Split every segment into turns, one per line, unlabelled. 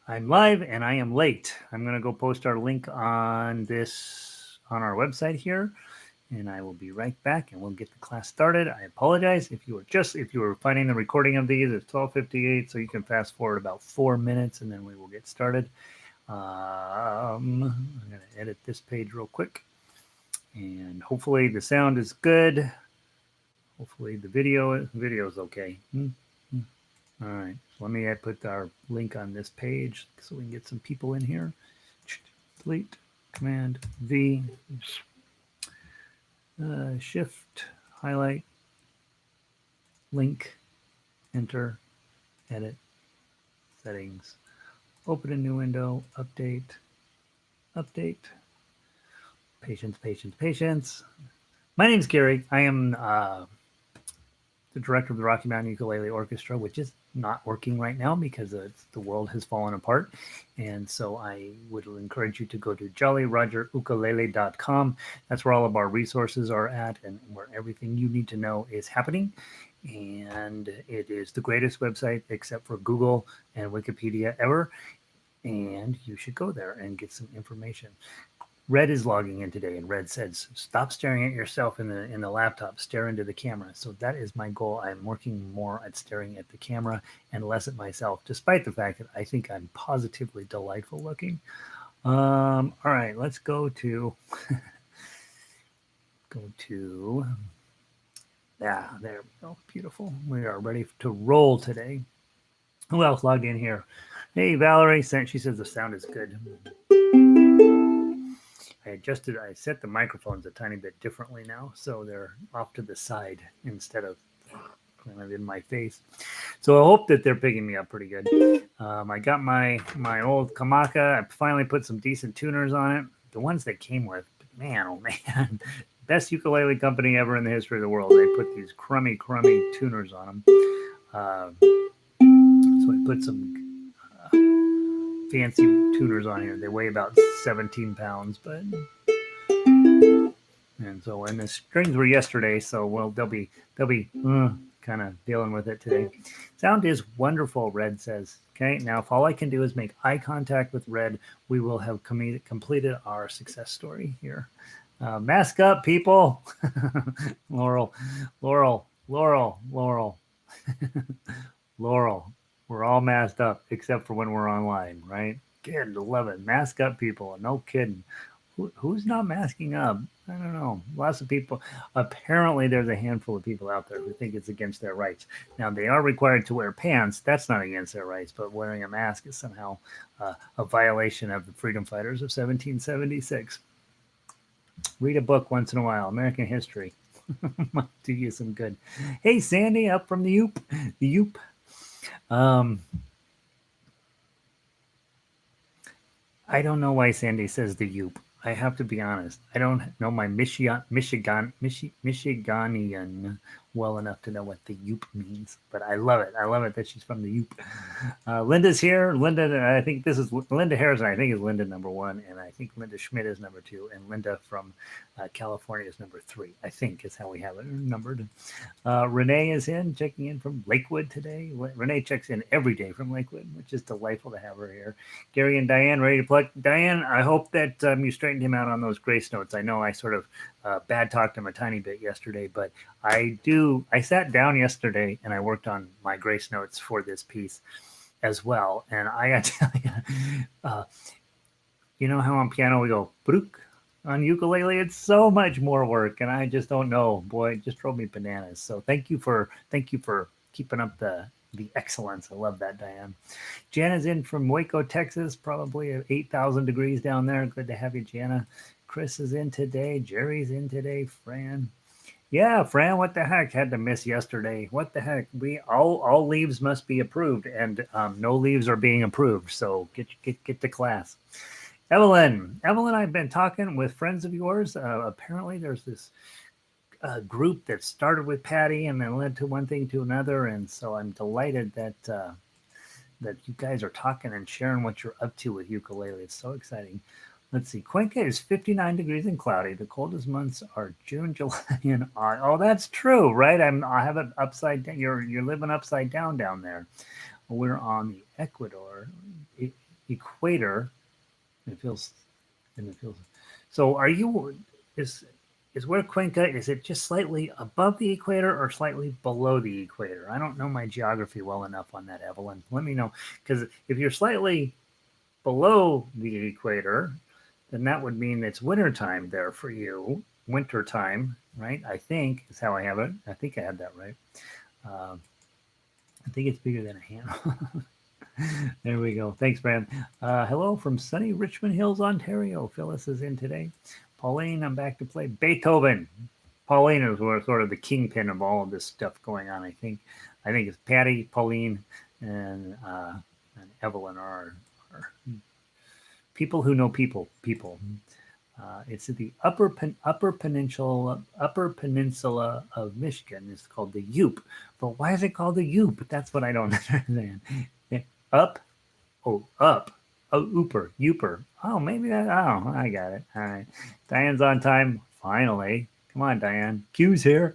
I'm live and I am late. I'm going to go post our link on our website here, and I will be right back and we'll get the class started. I apologize if you were finding the recording of these. It's 12:58, so you can fast forward about 4 minutes and then we will get started. I'm going to edit this page real quick, and hopefully the sound is good. Hopefully the video is okay. All right, so let me put our link on this page so we can get some people in here. Delete, Command V, Shift, highlight, link, enter, edit, settings, open a new window, update, patience. My name's Gary. I am the director of the Rocky Mountain Ukulele Orchestra, which is not working right now because the world has fallen apart. And so I would encourage you to go to jollyrogerukulele.com. That's where all of our resources are at and where everything you need to know is happening. And it is the greatest website except for Google and Wikipedia ever. And you should go there and get some information. Red is logging in today, and Red says, "Stop staring at yourself in the laptop. Stare into the camera." So that is my goal. I'm working more at staring at the camera and less at myself, despite the fact that I think I'm positively delightful looking. All right, let's go to yeah. There we go. Beautiful. We are ready to roll today. Who else logged in here? Hey, Valerie. She says the sound is good. I set the microphones a tiny bit differently now, so they're off to the side instead of kind of in my face. So I hope that they're picking me up pretty good. I got my old Kamaka. I finally put some decent tuners on it. The ones that came with, man, oh man, best ukulele company ever in the history of the world. They put these crummy tuners on them. So I put some fancy tuners on here. They weigh about 17 pounds, but and the strings were yesterday, so they'll be kind of dealing with it today. Sound is wonderful, Red says. Okay, now if all I can do is make eye contact with Red, we will have completed our success story here. Mask up, people. Laurel. Laurel. We're all masked up except for when we're online, right? Good, love it. Mask up, people. No kidding. Who's not masking up? I don't know. Lots of people. Apparently, there's a handful of people out there who think it's against their rights. Now, they are required to wear pants. That's not against their rights, but wearing a mask is somehow a violation of the freedom fighters of 1776. Read a book once in a while. American history. Might do you some good. Hey, Sandy, up from the Yoop. The Yoop. I don't know why Sandy says the Yoop. I have to be honest. I don't know my Michiganian well enough to know what the Yoop means, but I love it. I love it that she's from the Yoop. Linda's here. Linda, I think this is Linda Harrison. I think is Linda number 1, and I think Linda Schmidt is number 2, and Linda from California is number 3. I think is how we have it numbered. Renee is checking in from Lakewood today. Renee checks in every day from Lakewood, which is delightful to have her here. Gary and Diane ready to plug. Diane, I hope that you straightened him out on those grace notes. I know I sort of bad talked him a tiny bit yesterday, but I sat down yesterday and I worked on my grace notes for this piece as well. And I got to tell you know how on piano we go brook, on ukulele it's so much more work, and I just don't know. Boy, it just drove me bananas. So thank you for keeping up the excellence. I love that, Diane. Jana's in from Waco, Texas, probably 8,000 degrees down there. Good to have you, Jana. Chris is in today. Jerry's in today. Fran. Yeah, Fran, what the heck? Had to miss yesterday. What the heck? We all leaves must be approved, and no leaves are being approved. So get to class. Evelyn, I've been talking with friends of yours. Apparently, there's this group that started with Patty and then led to one thing to another, and so I'm delighted that you guys are talking and sharing what you're up to with ukulele. It's so exciting. Let's see. Cuenca is 59 degrees and cloudy. The coldest months are June, July, and August. Oh, that's true, right? I have it upside down. You're living upside down there. We're on the Ecuador. equator. It feels, and it feels. So, are you is where Cuenca? Is it just slightly above the equator or slightly below the equator? I don't know my geography well enough on that, Evelyn. Let me know, because if you're slightly below the equator, then that would mean it's wintertime there for you. Wintertime, right? I think is how I have it. I think I had that right. Uh, I think it's bigger than a hand. There we go. Thanks, Brad. Hello from sunny Richmond Hills, Ontario. Phyllis is in today. Pauline, I'm back to play Beethoven. Pauline is sort of the kingpin of all of this stuff going on. I think it's Patty, Pauline, and Evelyn are people who know people. People. It's the upper peninsula of Michigan. It's called the Yoop. But why is it called the Yoop? That's what I don't understand. Up, up, Ooper. Oh, maybe that. Oh, I got it. All right. Diane's on time. Finally. Come on, Diane. Q's here.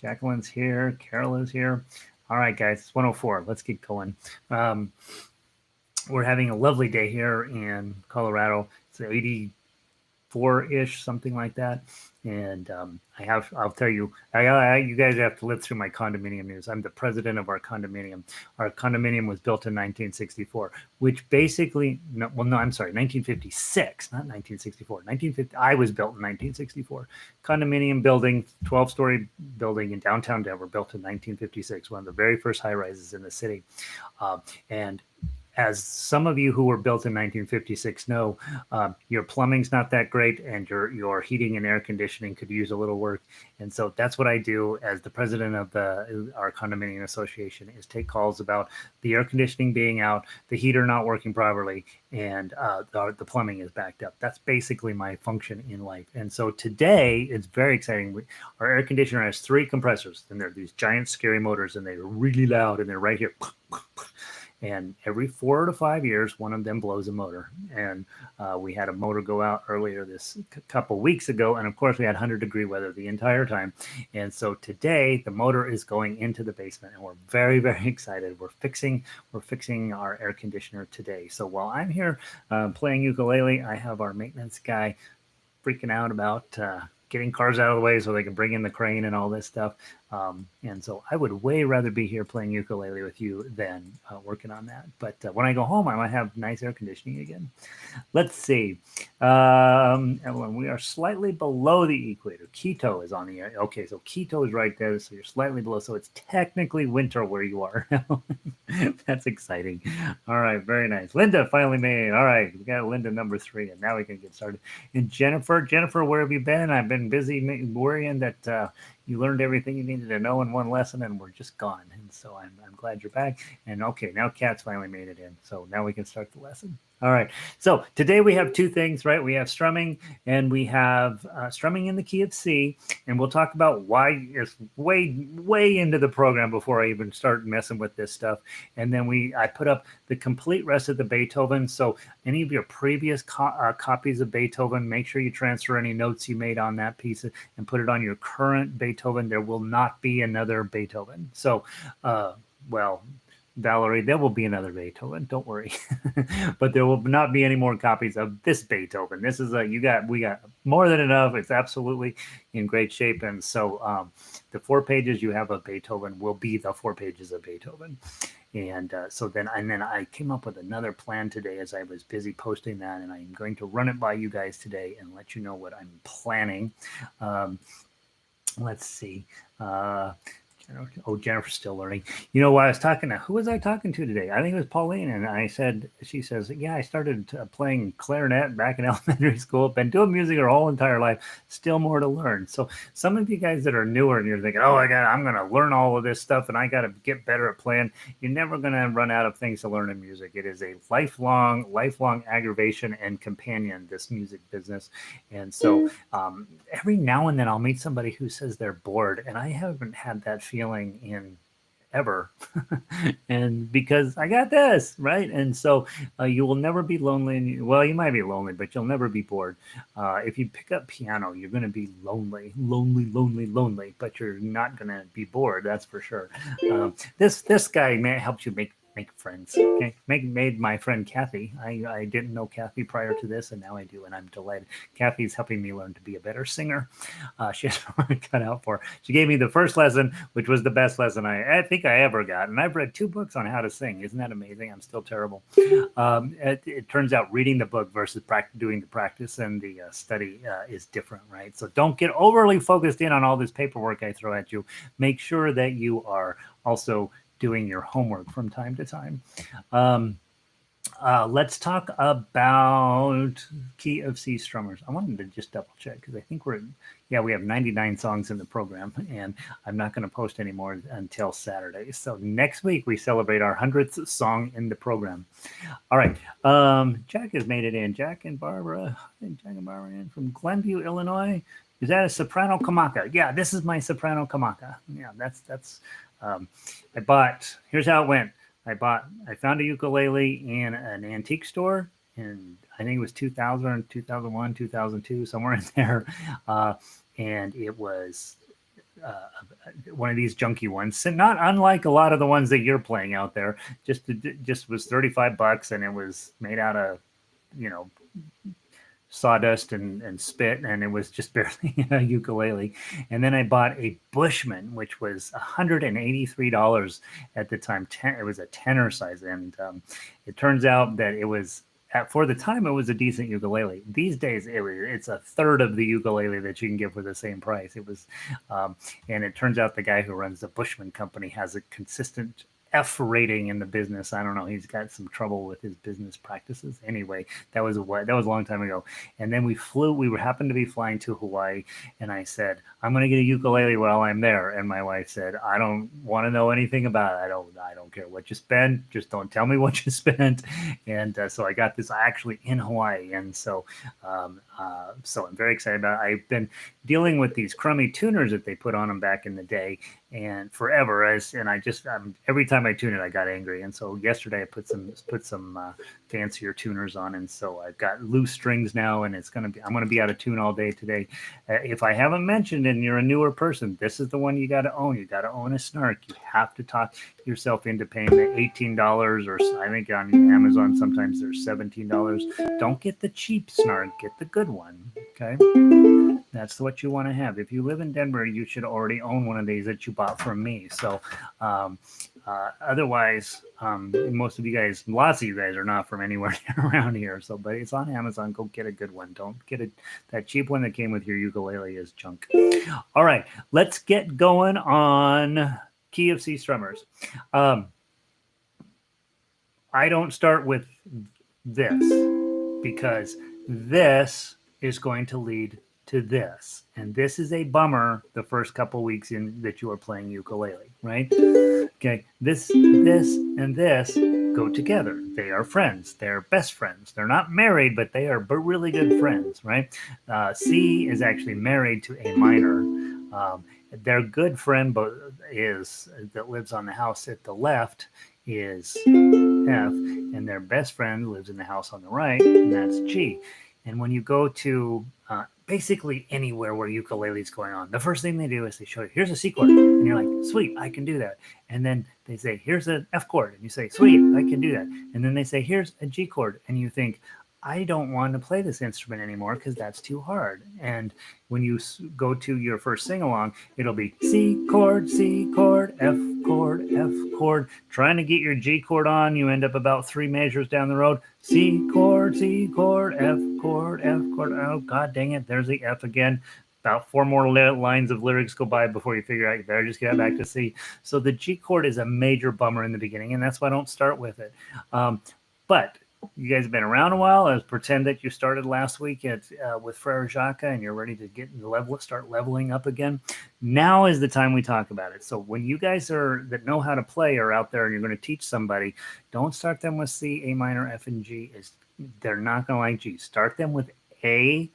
Jacqueline's here. Carol is here. All right, guys. It's 104. Let's get going. We're having a lovely day here in Colorado. It's 84-ish, something like that. And I'll tell you, you guys have to live through my condominium news. I'm the president of our condominium. Our condominium was built in 1964, which basically, I'm sorry, 1956, not 1964. 1950. I was built in 1964. Condominium building, 12-story building in downtown Denver, built in 1956, one of the very first high rises in the city. And as some of you who were built in 1956 know, your plumbing's not that great, and your heating and air conditioning could use a little work. And so that's what I do as the president of our condominium association, is take calls about the air conditioning being out, the heater not working properly, and the plumbing is backed up. That's basically my function in life. And so today it's very exciting. Our air conditioner has 3 compressors, and they're these giant scary motors, and they're really loud, and they're right here. And every 4 to 5 years, one of them blows a motor. And we had a motor go out earlier this couple weeks ago. And of course, we had 100-degree weather the entire time. And so today, the motor is going into the basement, and we're very, very excited. We're fixing our air conditioner today. So while I'm here playing ukulele, I have our maintenance guy freaking out about getting cars out of the way so they can bring in the crane and all this stuff. And so I would way rather be here playing ukulele with you than working on that. But when I go home, I might have nice air conditioning again. Let's see. Evelyn, we are slightly below the equator. Quito is on the air. Okay, so Quito is right there. So you're slightly below. So it's technically winter where you are. That's exciting. All right, very nice. Linda finally made it. All right, we got Linda number 3, and now we can get started. And Jennifer, where have you been? I've been busy worrying that you learned everything you needed to know in one lesson, and we're just gone. And so I'm glad you're back. And okay, now Kat's finally made it in. So now we can start the lesson. All right. So today we have 2 things, right? We have strumming, and we have strumming in the key of C. And we'll talk about why it's way into the program before I even start messing with this stuff. And then I put up the complete rest of the Beethoven. So any of your previous copies of Beethoven, make sure you transfer any notes you made on that piece and put it on your current Beethoven. There will not be another Beethoven. So, Valerie, there will be another Beethoven. Don't worry. But there will not be any more copies of this Beethoven. This is we got more than enough. It's absolutely in great shape. And so the 4 pages you have of Beethoven will be the 4 pages of Beethoven. And then I came up with another plan today as I was busy posting that, and I'm going to run it by you guys today and let you know what I'm planning. Let's see. Jennifer's still learning. You know, who was I talking to today? I think it was Pauline, and she says, yeah, I started playing clarinet back in elementary school, been doing music our whole entire life, still more to learn. So some of you guys that are newer and you're thinking, I'm going to learn all of this stuff and I got to get better at playing, you're never going to run out of things to learn in music. It is a lifelong aggravation and companion, this music business. And so every now and then I'll meet somebody who says they're bored, and I haven't had that feeling in ever. And because I got this, right? And so you will never be lonely. You might be lonely, but you'll never be bored. If you pick up piano, you're going to be lonely, but you're not going to be bored. That's for sure. This guy helps you make make friends. Okay, made my friend Kathy. I didn't know Kathy prior to this, and now I do, and I'm delighted. Kathy's helping me learn to be a better singer. She has cut out for. She gave me the first lesson, which was the best lesson I think I ever got, and I've read 2 books on how to sing. Isn't that amazing? I'm still terrible. It turns out reading the book versus doing the practice and the study is different, right? So don't get overly focused in on all this paperwork I throw at you. Make sure that you are also doing your homework from time to time. Let's talk about key of C strummers. I wanted to just double check because I think we have 99 songs in the program, and I'm not going to post any more until Saturday. So next week we celebrate our 100th song in the program. All right, Jack has made it in. Jack and Barbara in from Glenview, Illinois. Is that a soprano kamaka? Yeah, this is my soprano kamaka. Yeah, that's. I bought. Here's how it went. I found a ukulele in an antique store, and I think it was 2000, 2001, 2002, somewhere in there. And it was one of these junky ones, so not unlike a lot of the ones that you're playing out there. Just was $35, and it was made out of, sawdust and spit, and it was just barely a ukulele. And then I bought a Bushman, which was $183 at the time. It was a tenor size, and it turns out that it was for the time it was a decent ukulele. These days it's a third of the ukulele that you can get for the same price. It was, and it turns out the guy who runs the Bushman company has a consistent F rating in the business. I don't know. He's got some trouble with his business practices. Anyway, that was a long time ago. And then we happened to be flying to Hawaii, and I said, I'm going to get a ukulele while I'm there. And my wife said, I don't want to know anything about it. I don't care what you spend. Just don't tell me what you spent. And so I got this actually in Hawaii. And so I'm very excited about it. I've been dealing with these crummy tuners that they put on them back in the day and forever. Every time I tune it, I got angry. And so yesterday I put some fancier tuners on, and so I've got loose strings now, and I'm going to be out of tune all day today. If I haven't mentioned, and you're a newer person, this is the one you got to own. You got to own a snark. You have to talk yourself into paying the $18, or I think on Amazon sometimes there's $17. Don't get the cheap snark. Get the good one. Okay. That's what you want to have. If you live in Denver, you should already own one of these that you bought from me. So otherwise, lots of you guys are not from anywhere around here. So, but it's on Amazon. Go get a good one. Don't get that cheap one that came with your ukulele is junk. All right, let's get going on key of C strummers. I don't start with this because this is going to lead to this, and this is a bummer the first couple weeks in that you are playing ukulele, right? Okay, this and this go together. They are friends. They're best friends. They're not married, but they are really good friends, right? C is actually married to A minor. Their good friend that lives on the house at the left is F, and their best friend lives in the house on the right, and that's G. And when you go to basically anywhere where ukulele is going on, the first thing they do is they show you, here's a C chord. And you're like, sweet, I can do that. And then they say, here's an F chord. And you say, sweet, I can do that. And then they say, here's a G chord. And you think, I don't want to play this instrument anymore because that's too hard. And when you go to your first sing-along, it'll be C chord, F chord. Trying to get your G chord on, you end up about 3 measures down the road. C chord, F chord. Oh, God dang it, there's the F again. About 4 more lines of lyrics go by before you figure out you better just get back to C. So the G chord is a major bummer in the beginning, and that's why I don't start with it. But you guys have been around a while. Let's pretend that you started last week with Frere Jacques and you're ready to start leveling up again. Now is the time we talk about it. So when you guys that know how to play are out there and you're going to teach somebody, don't start them with C, A minor, F, and G. They're not going to like G. Start them with A,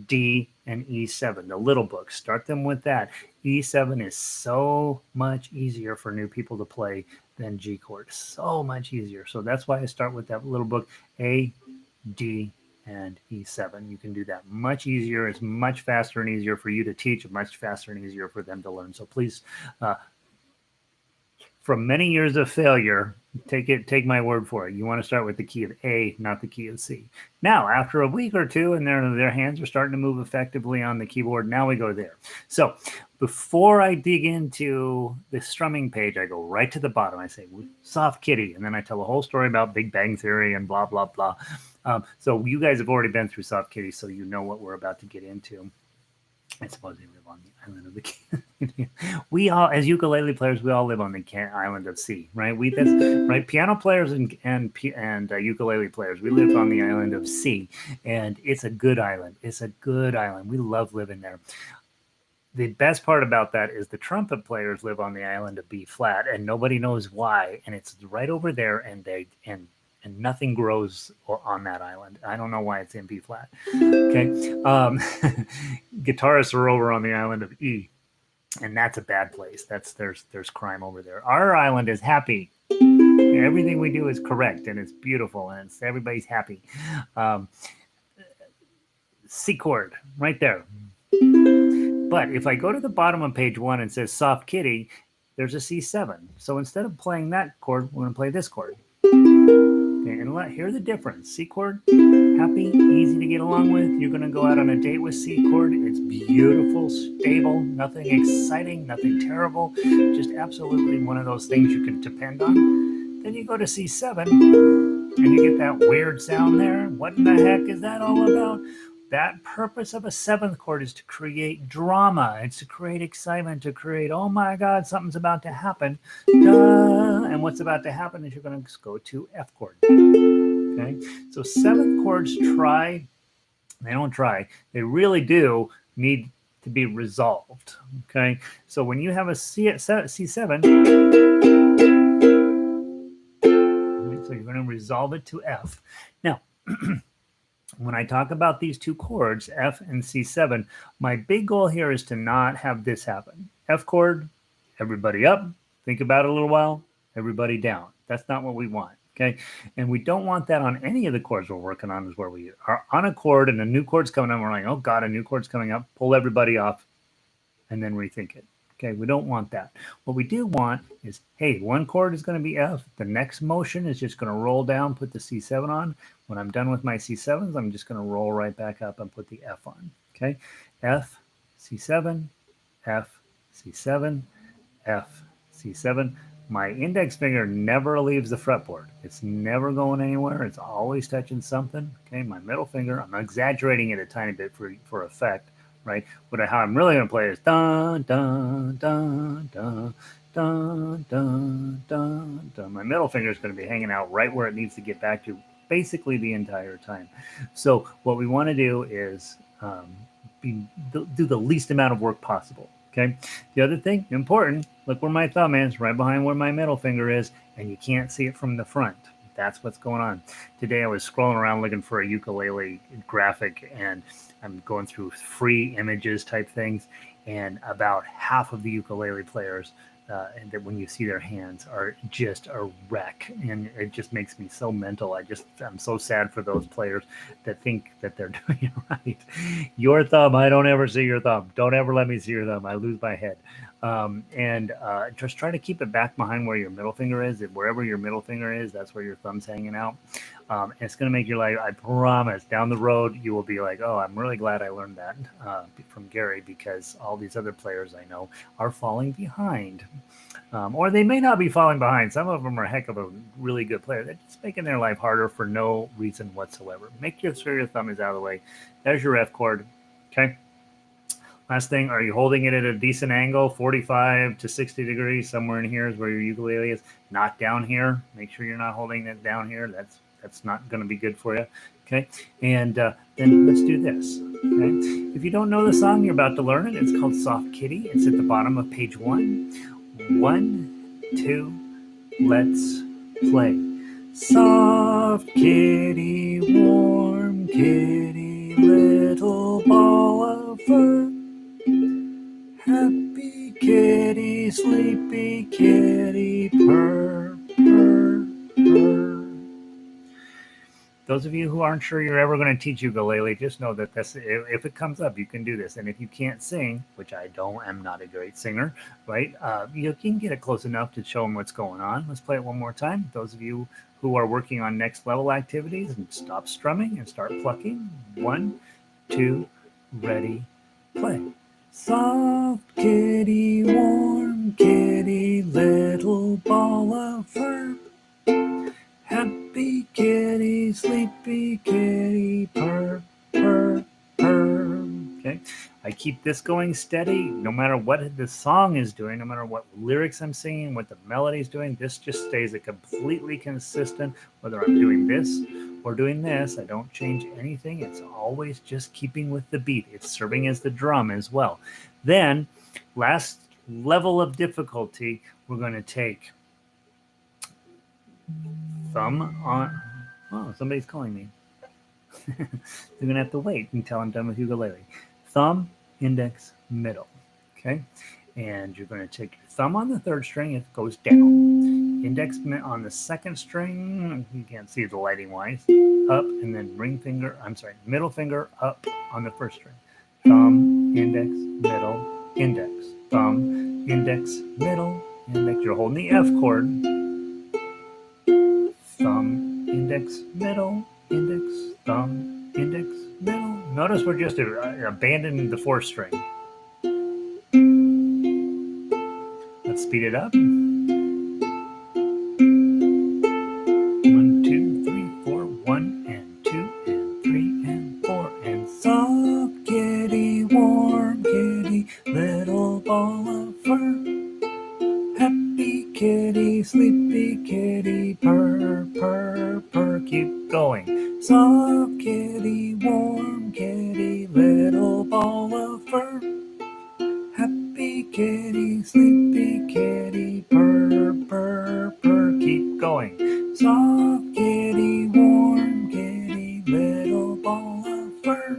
D, and E7, the little book. Start them with that. E7 is so much easier for new people to play than G chord. So much easier. So that's why I start with that little book, A, D, and E7. You can do that much easier. It's much faster and easier for you to teach, much faster and easier for them to learn. So please, from many years of failure, Take my word for it. You want to start with the key of A, not the key of C. Now, after a week or two, and their hands are starting to move effectively on the keyboard, now we go there. So before I dig into the strumming page, I go right to the bottom. I say soft kitty, and then I tell a whole story about Big Bang Theory and blah blah blah. So you guys have already been through soft kitty, so you know what we're about to get into. I suppose they live on the island of the king. We all, as ukulele players, we all live on the island of C, right? That's right. Piano players and ukulele players, we live on the island of C, and it's a good island. It's a good island. We love living there. The best part about that is the trumpet players live on the island of B flat, and nobody knows why. And it's right over there, and nothing grows on that island. I don't know why it's in B flat. Okay, guitarists are over on the island of E, and that's a bad place. There's crime over there. Our island is happy. Everything we do is correct, and it's beautiful, and everybody's happy. C chord right there. But if I go to the bottom of page 1 and says soft kitty, there's a C7. So instead of playing that chord, we're going to play this chord. Okay, and hear the difference. C chord, happy, easy to get along with. You're going to go out on a date with C chord. It's beautiful, stable, nothing exciting, nothing terrible. Just absolutely one of those things you can depend on. Then you go to C7, and you get that weird sound there. What in the heck is that all about? That purpose of a seventh chord is to create drama. It's to create excitement, to create, oh my God, something's about to happen. Duh. And what's about to happen is you're going to go to F chord. Okay, so seventh chords they don't try, they really do need to be resolved. Okay, so when you have a C7, so you're going to resolve it to F. Now, when I talk about these two chords, F and C7, my big goal here is to not have this happen. F chord, everybody up, think about it a little while, everybody down. That's not what we want, okay? And we don't want that on any of the chords we're working on, is where we are on a chord and a new chord's coming up, we're like, oh God, a new chord's coming up, pull everybody off, and then rethink it. Okay, we don't want that. What we do want is, hey, one chord is going to be F. The next motion is just going to roll down, put the C7 on. When I'm done with my C7s, I'm just going to roll right back up and put the F on. Okay, F, C7, F, C7, F, C7. My index finger never leaves the fretboard. It's never going anywhere. It's always touching something. Okay, my middle finger, I'm exaggerating it a tiny bit for effect. Right? How I'm really going to play is dun dun dun dun dun dun dun dun. My middle finger is going to be hanging out right where it needs to get back to, basically the entire time. So what we want to do is do the least amount of work possible. Okay. The other thing, important, look where my thumb is, right behind where my middle finger is, and you can't see it from the front. That's what's going on. Today I was scrolling around looking for a ukulele graphic, and I'm going through free images type things, and about half of the ukulele players, and that when you see their hands, are just a wreck, and it just makes me so mental. I'm so sad for those players that think that they're doing it right. Your thumb, I don't ever see your thumb. Don't ever let me see your thumb. I lose my head. And just try to keep it back behind where your middle finger is. Wherever your middle finger is, that's where your thumb's hanging out. And it's going to make your life, I promise, down the road, you will be like, oh, I'm really glad I learned that from Gary, because all these other players I know are falling behind. Or they may not be falling behind. Some of them are a heck of a really good player. They're just making their life harder for no reason whatsoever. Make sure your thumb is out of the way. There's your F chord. Okay. Last thing, are you holding it at a decent angle, 45 to 60 degrees? Somewhere in here is where your ukulele is. Not down here. Make sure you're not holding it down here. That's not going to be good for you. Okay, and then let's do this. Okay, if you don't know the song, you're about to learn it. It's called Soft Kitty. It's at the bottom of page 1. 1, 2, let's play. Soft kitty, warm kitty, little ball of fur. Happy kitty, sleepy kitty, purr, purr, purr. those of you who aren't sure you're ever going to teach ukulele, just know that this, if it comes up, you can do this. And if you can't sing, which I don't, am not a great singer, right? You can get it close enough to show them what's going on. Let's play it one more time. Those of you who are working on next level activities, and stop strumming and start plucking. 1, 2, ready, play. Soft kitty, warm kitty, little ball of fur. Happy kitty, sleepy kitty, purr, purr, purr. Okay, I keep this going steady no matter what the song is doing, no matter what lyrics I'm singing, what the melody is doing. This just stays a completely consistent, whether I'm doing this or doing this. I don't change anything. It's always just keeping with the beat. It's serving as the drum as well. Then, last level of difficulty, we're going to take thumb on. Oh, somebody's calling me. You're going to have to wait until I'm done with ukulele. Thumb, index, middle. Okay? And you're going to take your thumb on the third string, it goes down. Index on the second string, you can't see the lighting wise, up, and then middle finger up on the first string. Thumb, index, middle, index. Thumb, index, middle, index. You're holding the F chord. Thumb, index, middle, index, thumb, index, middle. Notice we're just abandoning the fourth string. Let's speed it up. 1, 2, 3, 4. 1 and 2 and 3 and 4. And soft kitty, warm kitty, little ball of fur. Happy kitty, sleepy kitty, purr, purr, purr. Keep going. Soft kitty, warm kitty, little ball of fur. Happy kitty, sleepy kitty, purr, purr, purr. Keep going. Soft kitty, warm kitty, little ball of fur.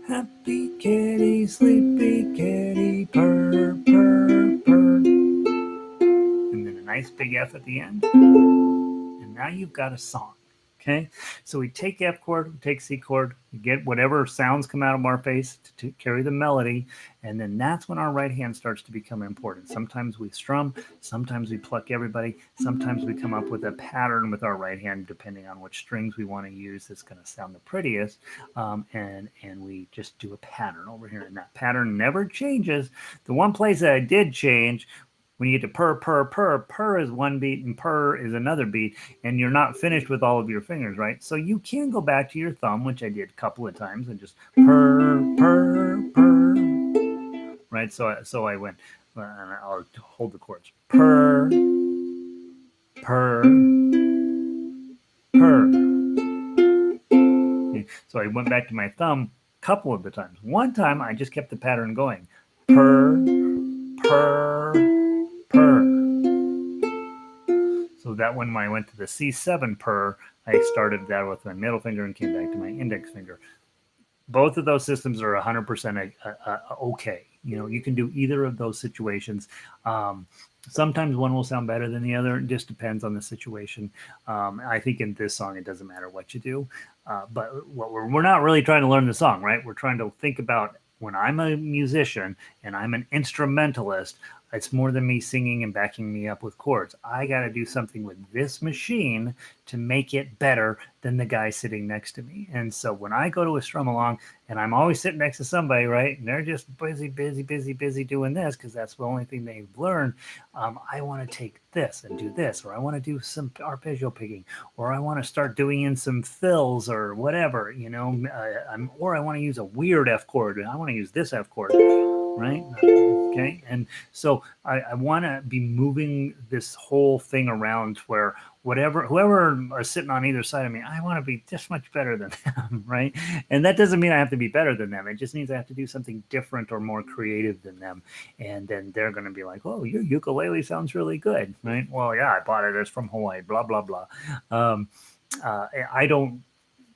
Happy kitty, sleepy kitty, purr, purr, purr. And then a nice big F at the end. And now you've got a song. Okay, so we take F chord, we take C chord, we get whatever sounds come out of our face to carry the melody, and then that's when our right hand starts to become important. Sometimes we strum, sometimes we pluck everybody, sometimes we come up with a pattern with our right hand, depending on which strings we want to use that's going to sound the prettiest, and we just do a pattern over here, and that pattern never changes. The one place that I did change, when you get to purr, purr, purr, purr is one beat and purr is another beat, and you're not finished with all of your fingers, right? So you can go back to your thumb, which I did a couple of times, and just purr, purr, purr, right? So I went, and I'll hold the chords. Purr, purr, purr. Okay, so I went back to my thumb a couple of the times. One time I just kept the pattern going. Purr, purr, purr. So that when I went to the C7 purr, I started that with my middle finger and came back to my index finger. Both of those systems are 100% okay. You know, you can do either of those situations. Sometimes one will sound better than the other. It just depends on the situation. I think in this song, it doesn't matter what you do. But what we're not really trying to learn the song, right? We're trying to think about when I'm a musician and I'm an instrumentalist, it's more than me singing and backing me up with chords. I got to do something with this machine to make it better than the guy sitting next to me. And so when I go to a strum along and I'm always sitting next to somebody, right, and they're just busy doing this because that's the only thing they've learned, I want to take this and do this, or I want to do some arpeggio picking, or I want to start doing in some fills or whatever, you know, or I want to use a weird F chord, and I want to use this F chord, right? Okay, and so I want to be moving this whole thing around where whoever are sitting on either side of me, I want to be just much better than them, right? And that doesn't mean I have to be better than them. It just means I have to do something different or more creative than them. And then they're going to be like, oh, your ukulele sounds really good, right? Well, yeah, I bought it. It's from Hawaii, blah, blah, blah. I don't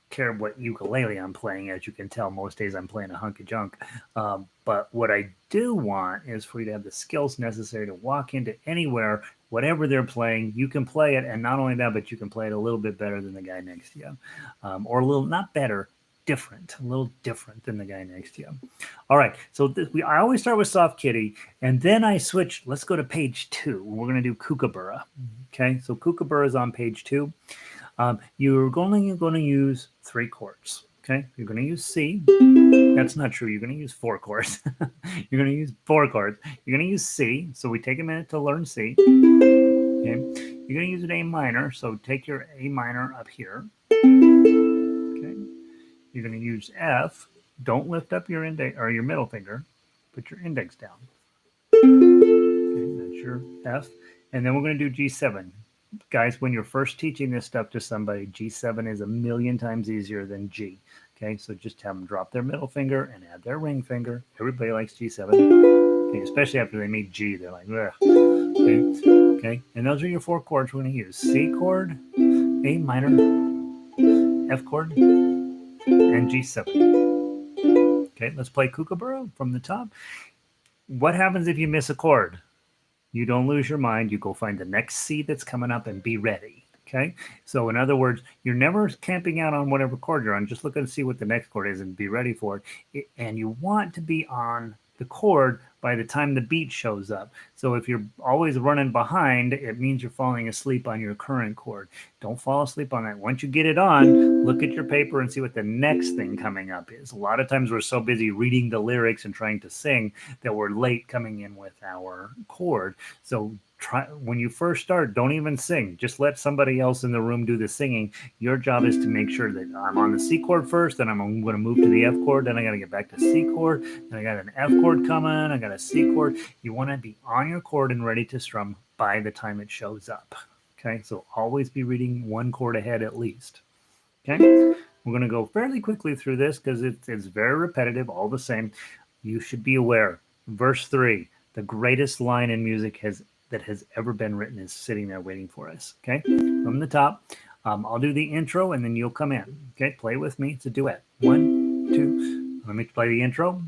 care what ukulele I'm playing. As you can tell, most days I'm playing a hunk of junk. But what I do want is for you to have the skills necessary to walk into anywhere, whatever they're playing, you can play it. And not only that, but you can play it a little bit better than the guy next to you. Or a little, not better, different, a little different than the guy next to you. All right. So I always start with Soft Kitty, and then I switch. Let's go to page 2. We're going to do Kookaburra. Okay. So Kookaburra is on page 2. You're only going to use 3 chords. Okay. You're going to use C. That's not true. You're going to use 4 chords. You're going to use 4 chords. You're going to use C. So we take a minute to learn C. Okay. You're going to use an A minor. So take your A minor up here. Okay. You're going to use F. Don't lift up your index or your middle finger. Put your index down. Okay, that's your F. And then we're going to do G7. Guys, when you're first teaching this stuff to somebody, G7 is a million times easier than G. Okay, so just have them drop their middle finger and add their ring finger. Everybody likes G7. Okay, especially after they meet G, they're like, ugh. Okay, and those are your 4 chords we're going to use. C chord, A minor, F chord, and G7. Okay, let's play Kookaburra from the top. What happens if you miss a chord? You don't lose your mind. You go find the next C that's coming up and be ready. Okay. So in other words, you're never camping out on whatever chord you're on. Just look and see what the next chord is and be ready for it. And you want to be on the chord by the time the beat shows up. So if you're always running behind, it means you're falling asleep on your current chord. Don't fall asleep on that. Once you get it on, look at your paper and see what the next thing coming up is. A lot of times we're so busy reading the lyrics and trying to sing that we're late coming in with our chord. So try, when you first start, don't even sing. Just let somebody else in the room do the singing. Your job is to make sure that I'm on the C chord first, then I'm going to move to the F chord, then I got to get back to C chord, then I got an F chord coming, I got a C chord. You want to be on your chord and ready to strum by the time it shows up. Okay, so always be reading 1 chord ahead at least. Okay, we're going to go fairly quickly through this because it's very repetitive, all the same. You should be aware. Verse 3, the greatest line in music that has ever been written is sitting there waiting for us. Okay, from the top. I'll do the intro and then you'll come in. Okay, play with me. It's a duet. 1, 2. Let me play the intro.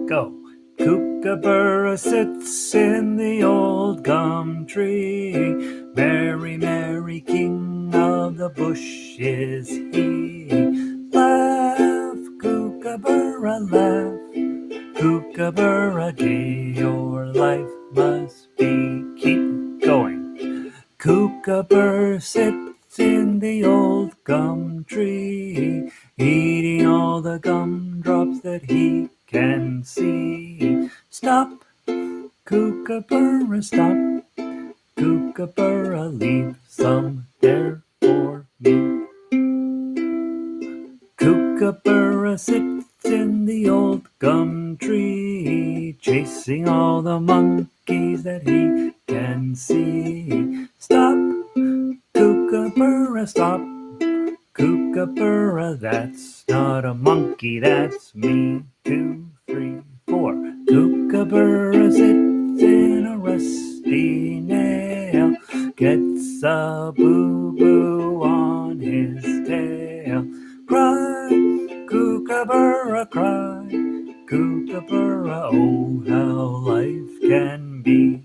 Go. Kookaburra sits in the old gum tree. Merry, merry king of the bush is he. Laugh, Kookaburra, laugh. Kookaburra, gay your life must be. Keep going. Kookaburra sits in the old gum tree, eating all the gumdrops that he can see. Stop, Kookaburra, stop. Kookaburra, leave some there for me. Kookaburra sits in the old gum tree, chasing all the monkeys that he can see. Stop, Kookaburra, stop. Kookaburra, that's not a monkey, that's me. 2, 3, 4. Kookaburra sits in a rusty nail, gets a boo-boo on his tail. Cry, Kookaburra, cry. Kookaburra, oh, how life can be.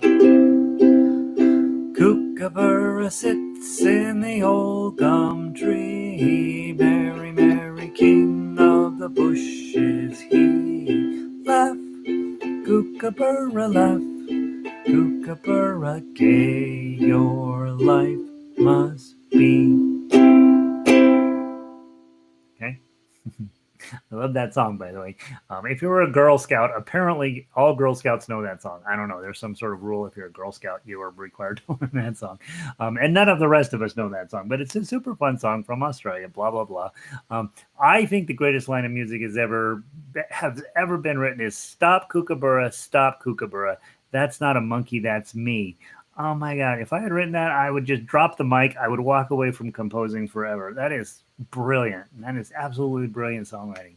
Kookaburra sits in the old gum tree. Merry, merry king of the bush is he. Laugh, Kookaburra, laugh. Kookaburra, gay your life must be. Okay. I love that song, by the way. If you were a Girl Scout, apparently all Girl Scouts know that song. I don't know. There's some sort of rule. If you're a Girl Scout, you are required to learn that song. And none of the rest of us know that song, but it's a super fun song from Australia, blah, blah, blah. I think the greatest line of music has ever been written is stop, Kookaburra, stop, Kookaburra. That's not a monkey, that's me. Oh my God. If I had written that, I would just drop the mic. I would walk away from composing forever. That is brilliant. That is absolutely brilliant songwriting.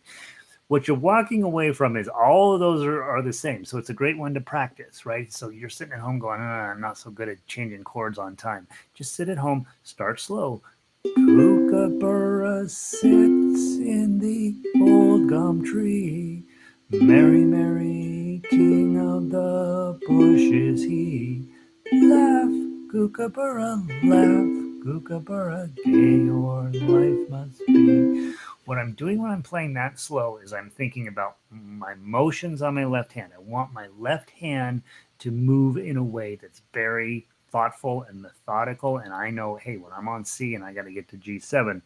What you're walking away from is all of those are the same. So it's a great one to practice, right? So you're sitting at home going, I'm not so good at changing chords on time. Just sit at home, start slow. Kookaburra sits in the old gum tree. Merry, merry king of the bush is he. Laugh, Kookaburra, laugh, Kookaburra, gay your life must be. What I'm doing when I'm playing that slow is I'm thinking about my motions on my left hand. I want my left hand to move in a way that's very thoughtful and methodical. And I know, hey, when I'm on C and I got to get to G7,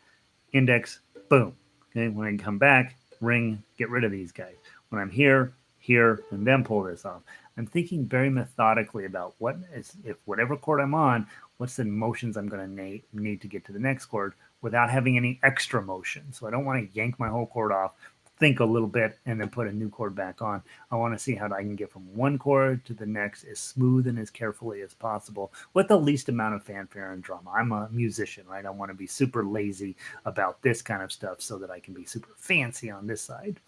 index, boom. Okay, when I come back, ring, get rid of these guys. When I'm here, and then pull this off. I'm thinking very methodically about what is, if whatever chord I'm on, what's the motions I'm going to need to get to the next chord without having any extra motion. So I don't want to yank my whole chord off, think a little bit, and then put a new chord back on. I want to see how I can get from one chord to the next as smooth and as carefully as possible with the least amount of fanfare and drama. I'm a musician, right? I want to be super lazy about this kind of stuff so that I can be super fancy on this side.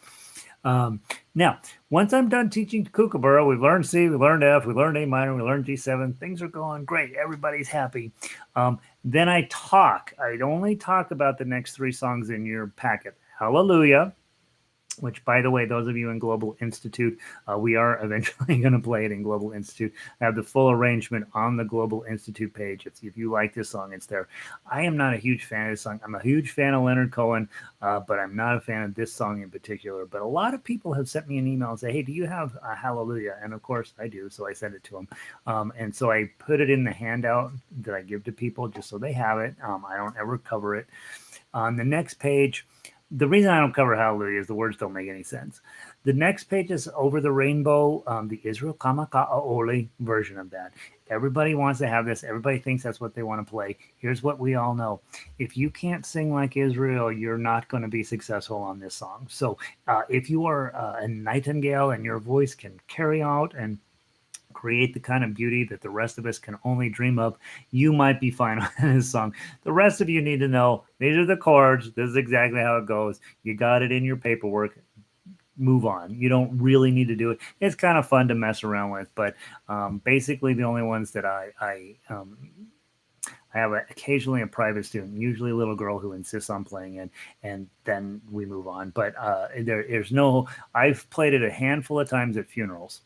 Now, once I'm done teaching Kookaburra, we've learned C, we learned F, we learned A minor, we learned G7. Things are going great. Everybody's happy. Then I talk. I'd only talk about the next three songs in your packet. Hallelujah, which, by the way, those of you in Global Institute, we are eventually going to play it in Global Institute. I have the full arrangement on the Global Institute page. If you like this song, it's there. I am not a huge fan of this song. I'm a huge fan of Leonard Cohen, but I'm not a fan of this song in particular. But a lot of people have sent me an email and say, hey, do you have Hallelujah? And of course I do, so I send it to them. And so I put it in the handout that I give to people just so they have it. I don't ever cover it. On the next page, the reason I don't cover Hallelujah is the words don't make any sense. The next page is Over the Rainbow, the Israel Kamaka'aoli version of that. Everybody wants to have this. Everybody thinks that's what they want to play. Here's what we all know. If you can't sing like Israel, you're not going to be successful on this song. So if you are a nightingale and your voice can carry out and create the kind of beauty that the rest of us can only dream of, you might be fine on this song. The rest of you need to know these are the chords. This is exactly how it goes. You got it in your paperwork. Move on. You don't really need to do it. It's kind of fun to mess around with, but basically the only ones that I have occasionally a private student, usually a little girl who insists on playing it, and then we move on. But there's no, I've played it a handful of times at funerals,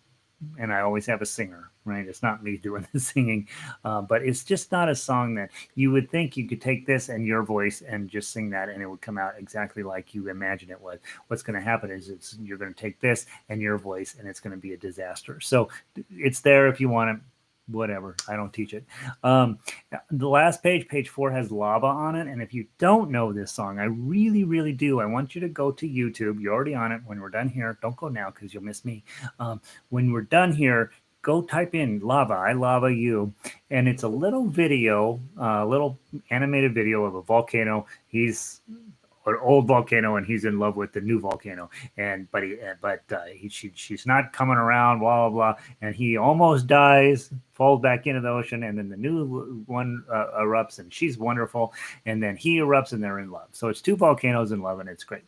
and I always have a singer, right? It's not me doing the singing, but it's just not a song that you would think you could take this and your voice and just sing that, and it would come out exactly like you imagine it would. What's going to happen is you're going to take this and your voice, and it's going to be a disaster. So it's there if you want it. Whatever. I don't teach it. The last page, page 4, has Lava on it. And if you don't know this song, I really, really do. I want you to go to YouTube. You're already on it. When we're done here, don't go now because you'll miss me. When we're done here, go type in Lava, I Lava You. And it's a little video, a little animated video of a volcano. He's an old volcano and he's in love with the new volcano, and she's not coming around, blah blah blah, and he almost dies, falls back into the ocean, and then the new one erupts and she's wonderful, and then he erupts and they're in love. So it's two volcanoes in love and it's great.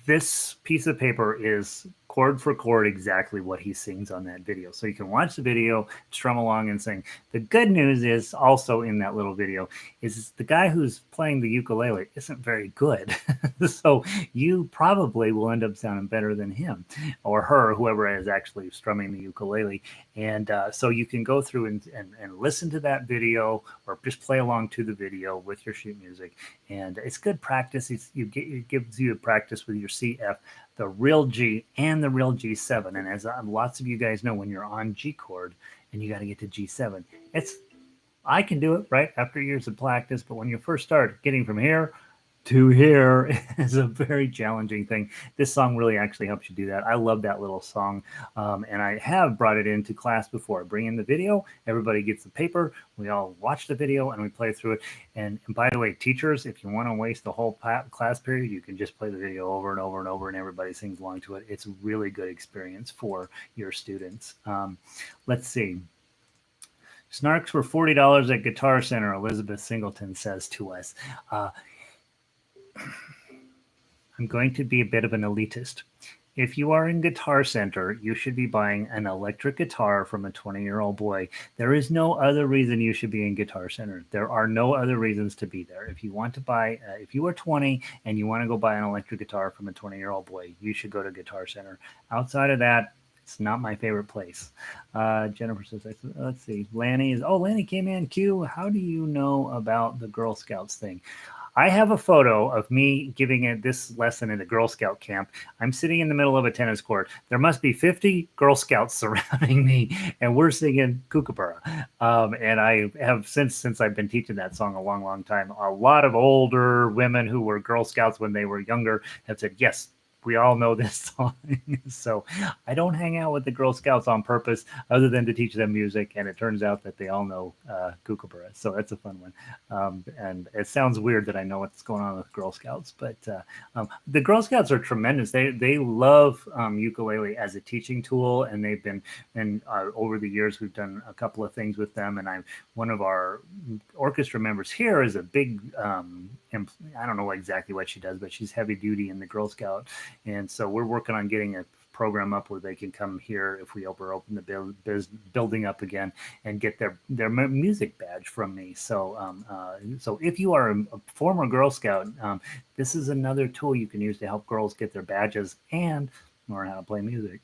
This piece of paper is chord for chord exactly what he sings on that video. So you can watch the video, strum along and sing. The good news is also in that little video is the guy who's playing the ukulele isn't very good. So you probably will end up sounding better than him or her, whoever is actually strumming the ukulele. And so you can go through and listen to that video or just play along to the video with your sheet music. And it's good practice. It gives you a practice with your C, F, the real G, and the real G7. And as lots of you guys know, when you're on G chord and you got to get to G7, I can do it right after years of practice. But when you first start getting from here to here is a very challenging thing. This song really actually helps you do that. I love that little song. And I have brought it into class before. I bring in the video, everybody gets the paper, we all watch the video and we play through it. And by the way, teachers, if you want to waste the whole class period, you can just play the video over and over and over and everybody sings along to it. It's a really good experience for your students. Let's see. Snarks were $40 at Guitar Center, Elizabeth Singleton says to us. I'm going to be a bit of an elitist. If you are in Guitar Center, you should be buying an electric guitar from a 20-year-old boy. There is no other reason you should be in Guitar Center. There are no other reasons to be there. If you want to buy, if you are 20 and you want to go buy an electric guitar from a 20-year-old boy, you should go to Guitar Center. Outside of that, it's not my favorite place. Jennifer says, let's see. Lanny came in. Q, how do you know about the Girl Scouts thing? I have a photo of me giving this lesson in a Girl Scout camp. I'm sitting in the middle of a tennis court. There must be 50 Girl Scouts surrounding me, and we're singing Kookaburra. And I have since I've been teaching that song a long, long time. A lot of older women who were Girl Scouts when they were younger have said, yes, we all know this song. So I don't hang out with the Girl Scouts on purpose other than to teach them music. And it turns out that they all know Kookaburra. So that's a fun one. And it sounds weird that I know what's going on with Girl Scouts, but the Girl Scouts are tremendous. They love ukulele as a teaching tool. And they've been, and over the years, we've done a couple of things with them. And one of our orchestra members here is a big, I don't know exactly what she does, but she's heavy duty in the Girl Scout. And so we're working on getting a program up where they can come here if we ever open the building up again and get their music badge from me. So so if you are a former Girl Scout, this is another tool you can use to help girls get their badges and learn how to play music.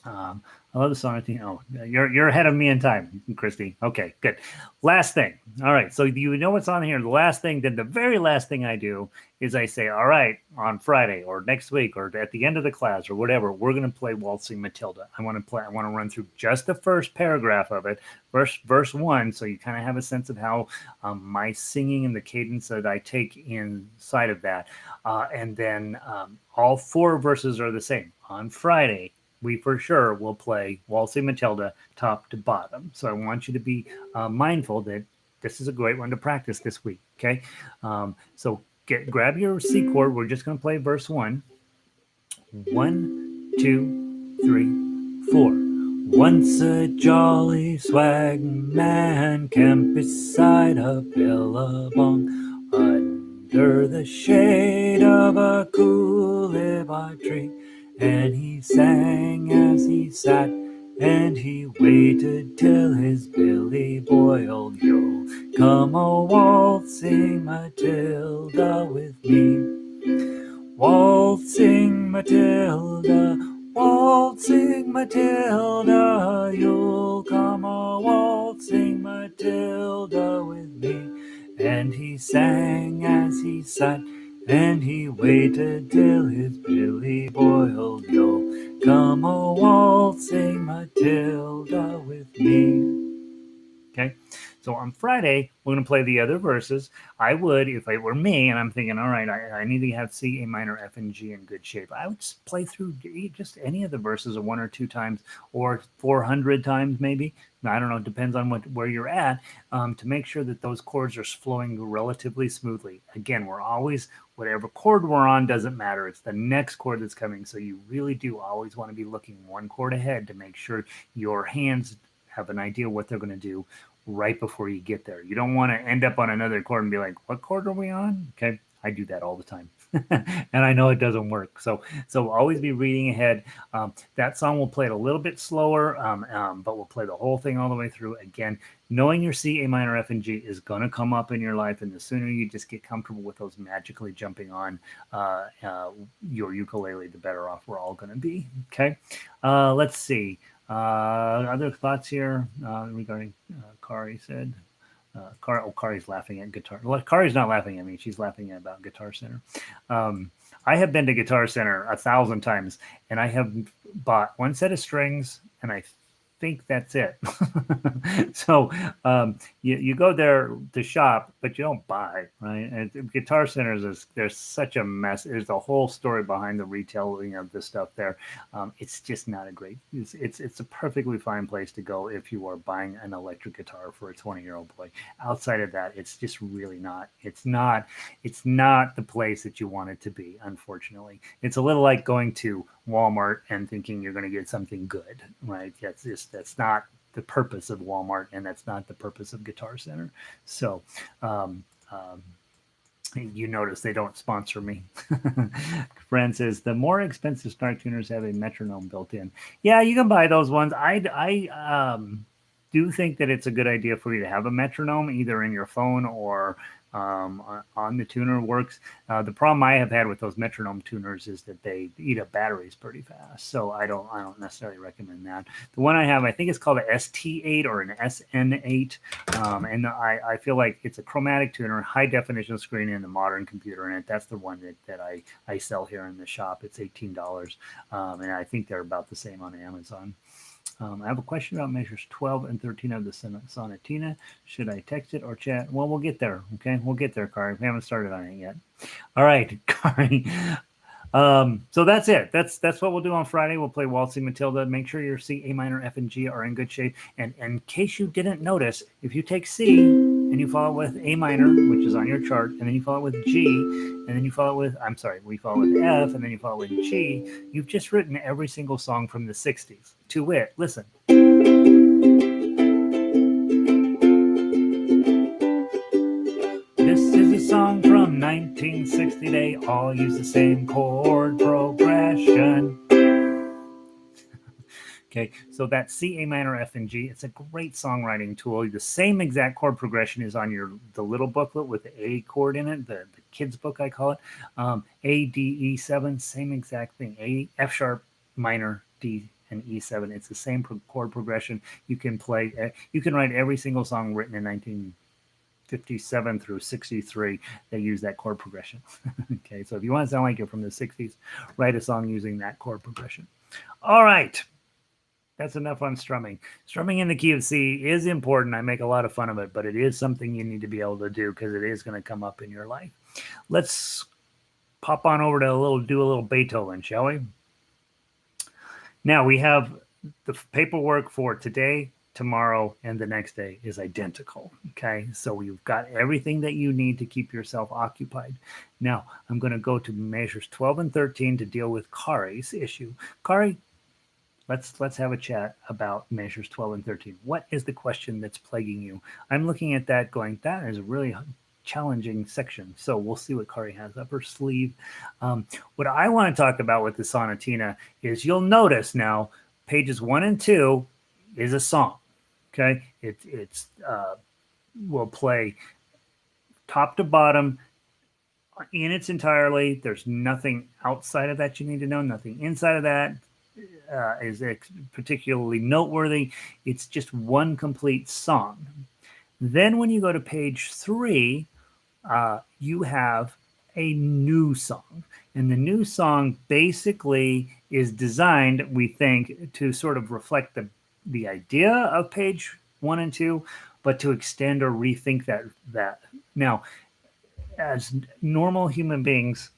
I love the Sonatina. Oh, you're ahead of me in time, Christy. Okay, good. Last thing. All right, so you know what's on here. The last thing, then the very last thing I do is I say, all right, on Friday or next week or at the end of the class or whatever, we're going to play Waltzing Matilda. I want to run through just the first paragraph of it, verse one, so you kind of have a sense of how my singing and the cadence that I take inside of that. And then all four verses are the same. On Friday, we for sure will play Waltzing Matilda top to bottom. So I want you to be mindful that this is a great one to practice this week. Okay, so grab your C chord. We're just going to play verse one. 1, 2, 3, 4. Once a jolly swag man camped beside a billabong under the shade of a coolibah tree. And he sang as he sat, and he waited till his billy boiled. Yo, come a waltzing Matilda with me. Waltzing Matilda, waltzing Matilda, you'll come a waltzing Matilda with me. And he sang as he sat, and he waited till his billy boiled. Yo, come a waltzing Matilda with me. Okay, so on Friday, we're going to play the other verses. I would, if it were me, and I'm thinking, all right, I need to have C, A minor, F, and G in good shape, I would just play through just any of the verses 1 or 2 times or 400 times maybe. I don't know, it depends on where you're at, to make sure that those chords are flowing relatively smoothly. Again, we're always, whatever chord we're on doesn't matter. It's the next chord that's coming. So you really do always want to be looking one chord ahead to make sure your hands have an idea what they're going to do right before you get there. You don't want to end up on another chord and be like, what chord are we on? Okay, I do that all the time. And I know it doesn't work. So always be reading ahead. That song will play it a little bit slower, but we'll play the whole thing all the way through. Again, knowing your C, A minor, F, and G is going to come up in your life. And the sooner you just get comfortable with those magically jumping on your ukulele, the better off we're all going to be. Okay, let's see. Other thoughts here regarding Kari said. Kari's laughing at guitar. Kari's not laughing at me. She's laughing about Guitar Center. I have been to Guitar Center 1,000 times, and I have bought one set of strings, and I think that's it. So you go there to shop, but you don't buy, right? And Guitar Center there's such a mess. There's a whole story behind the retailing of the stuff there. It's just not a great. It's a perfectly fine place to go if you are buying an electric guitar for a 20-year-old boy. Outside of that, it's just really not. It's not the place that you want it to be. Unfortunately, it's a little like going to Walmart and thinking you're going to get something good, right? That's not the purpose of Walmart, and that's not the purpose of Guitar Center. So You notice they don't sponsor me. Fran says the more expensive snark tuners have a metronome built in. Yeah, you can buy those ones. I do think that it's a good idea for you to have a metronome either in your phone or on the tuner works. The problem I have had with those metronome tuners is that they eat up batteries pretty fast, so I don't necessarily recommend that. The one I have, I think it's called a ST8 or an SN8, and I feel like it's a chromatic tuner, high definition screen in the modern computer in it. That's the one that I sell here in the shop. It's $18, and I think they're about the same on Amazon. I have a question about measures 12 and 13 of the Sonatina. Should I text it or chat? Well, we'll get there. Okay, we'll get there, Kari. We haven't started on it yet. All right, Kari. So that's it. That's what we'll do on Friday. We'll play Waltzing Matilda. Make sure your C, A minor, F, and G are in good shape. And in case you didn't notice, if you take C and you follow it with A minor, which is on your chart, and then you follow it with G, and then you follow it with, we follow it with F, and then you follow it with G, you've just written every single song from the 60s. To wit, listen. This is a song from 1960. They all use the same chord progression. Okay, so that C, A minor, F, and G, it's a great songwriting tool. The same exact chord progression is on the little booklet with the A chord in it, the kids book I call it. A, D, E7, same exact thing. A, F sharp, minor, D, and E7. It's the same chord progression. You can write every single song written in 1957 through 63. They use that chord progression. Okay, so if you want to sound like you're from the 60s, write a song using that chord progression. All right. That's enough on strumming. Strumming in the key of C is important. I make a lot of fun of it, but it is something you need to be able to do because it is going to come up in your life. Let's pop on over to do a little Beethoven, shall we? Now we have the paperwork for today, tomorrow, and the next day is identical. Okay, so you've got everything that you need to keep yourself occupied. Now I'm going to go to measures 12 and 13 to deal with Kari's issue. Kari, let's have a chat about measures 12 and 13. What is the question that's plaguing you? I'm looking at that going, that is a really challenging section. So we'll see what Kari has up her sleeve. What I want to talk about with the Sonatina is you'll notice now pages 1 and 2 is a song. Okay, we'll play top to bottom in its entirely. There's nothing outside of that you need to know, nothing inside of that is particularly noteworthy. It's just one complete song. Then when you go to page 3, you have a new song. And the new song basically is designed, we think, to sort of reflect the idea of page 1 and 2, but to extend or rethink that. Now, as normal human beings,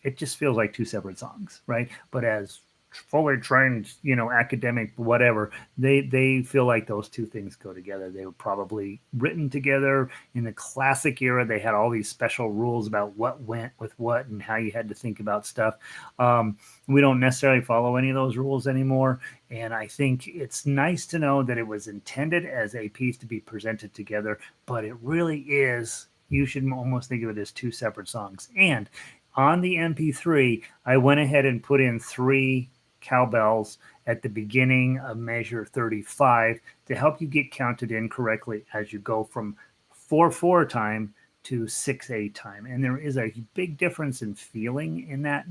it just feels like two separate songs, right? But as fully trained, academic, whatever, they feel like those two things go together. They were probably written together in the classic era. They had all these special rules about what went with what and how you had to think about stuff. We don't necessarily follow any of those rules anymore. And I think it's nice to know that it was intended as a piece to be presented together, but it really is, you should almost think of it as two separate songs. And on the MP3, I went ahead and put in 3 cowbells at the beginning of measure 35 to help you get counted in correctly as you go from 4/4 time to 6/8 time. And there is a big difference in feeling in that,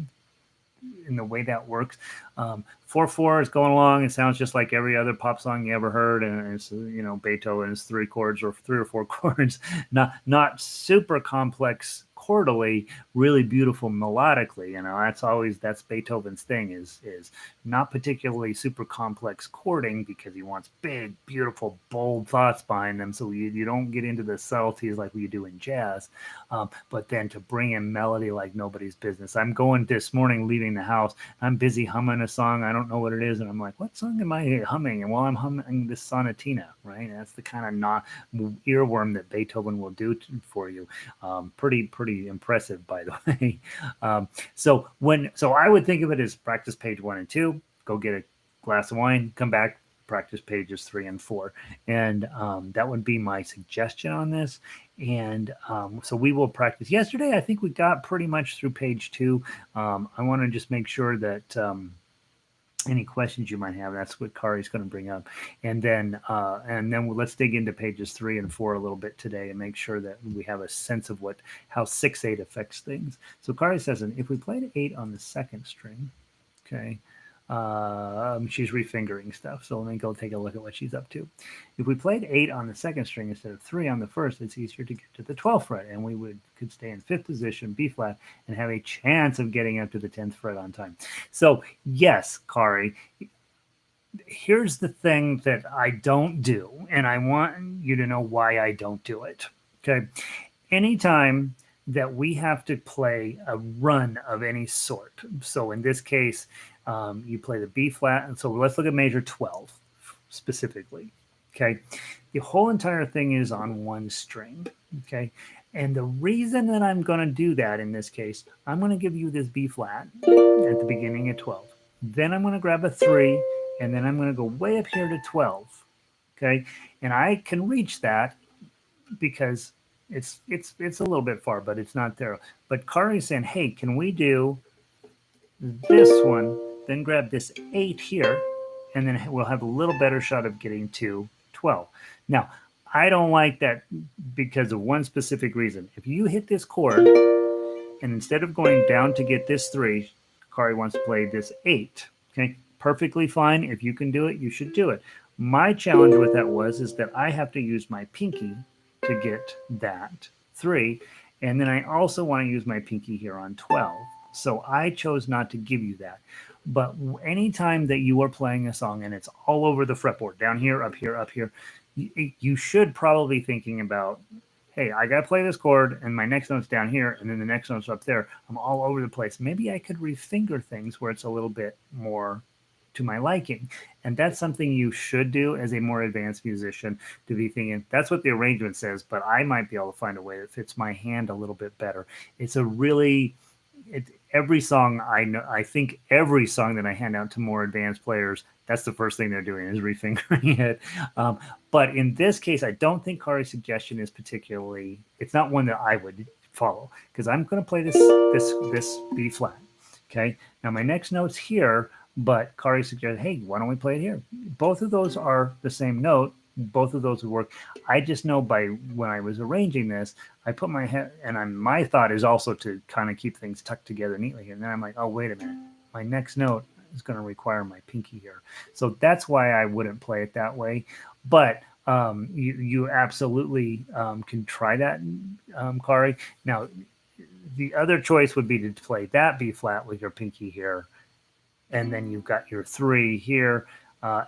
in the way that works. 4/4 is going along. It sounds just like every other pop song you ever heard, and it's Beethoven's 3 chords or 3 or 4 chords, not super complex chordally, really beautiful melodically. That's Beethoven's thing is not particularly super complex chording because he wants big, beautiful, bold thoughts behind them. So you don't get into the subtleties like we do in jazz, but then to bring in melody like nobody's business. I'm going this morning, leaving the house, I'm busy humming a song. I don't know what it is. And I'm like, what song am I humming? And while I'm humming this Sonatina, right? And that's the kind of earworm that Beethoven will do for you. Pretty impressive, by the way. So I would think of it as practice page 1 and 2, go get a glass of wine, come back, practice pages 3 and 4. And that would be my suggestion on this. And so we will practice. Yesterday, I think we got pretty much through page 2. I want to just make sure that any questions you might have, that's what Kari's going to bring up. And then let's dig into pages 3 and 4 a little bit today and make sure that we have a sense of how 6/8 affects things. So Kari says, if we played 8 on the second string, okay, she's refingering stuff. So let me go take a look at what she's up to. If we played 8 on the second string instead of 3 on the first, it's easier to get to the 12th fret, and we could stay in 5th position, B flat, and have a chance of getting up to the 10th fret on time. So yes, Kari, here's the thing that I don't do, and I want you to know why I don't do it. Okay, anytime that we have to play a run of any sort. So in this case, you play the B flat. And so let's look at major 12 specifically. Okay. The whole entire thing is on one string. Okay. And the reason that I'm going to do that in this case, I'm going to give you this B flat at the beginning of 12. Then I'm going to grab a 3, and then I'm going to go way up here to 12. Okay. And I can reach that because it's a little bit far, but it's not there. But Kari's saying, hey, can we do this one, then grab this 8 here, and then we'll have a little better shot of getting to 12. Now, I don't like that because of one specific reason. If you hit this chord, and instead of going down to get this 3, Kari wants to play this 8. Okay, perfectly fine. If you can do it, you should do it. My challenge with that is that I have to use my pinky to get that 3. And then I also want to use my pinky here on 12. So I chose not to give you that. But anytime that you are playing a song and it's all over the fretboard, down here, up here, up here, you should probably thinking about, hey, I got to play this chord and my next note's down here and then the next note's up there. I'm all over the place. Maybe I could refinger things where it's a little bit more to my liking. And that's something you should do as a more advanced musician, to be thinking, that's what the arrangement says, but I might be able to find a way that fits my hand a little bit better. It's a really, every song I think every song that I hand out to more advanced players, that's the first thing they're doing is refingering it. But in this case, I don't think Kari's suggestion is particularly, it's not one that I would follow, because I'm going to play this B flat. Okay. Now my next note's here, but Kari suggested, hey, why don't we play it here? Both of those are the same note. Both of those would work. I just know by when I was arranging this, I put my head, and my thought is also to kind of keep things tucked together neatly. And then I'm like, oh, wait a minute. My next note is going to require my pinky here. So that's why I wouldn't play it that way. But you absolutely can try that, Kari. Now, the other choice would be to play that B flat with your pinky here. And then you've got your 3 here,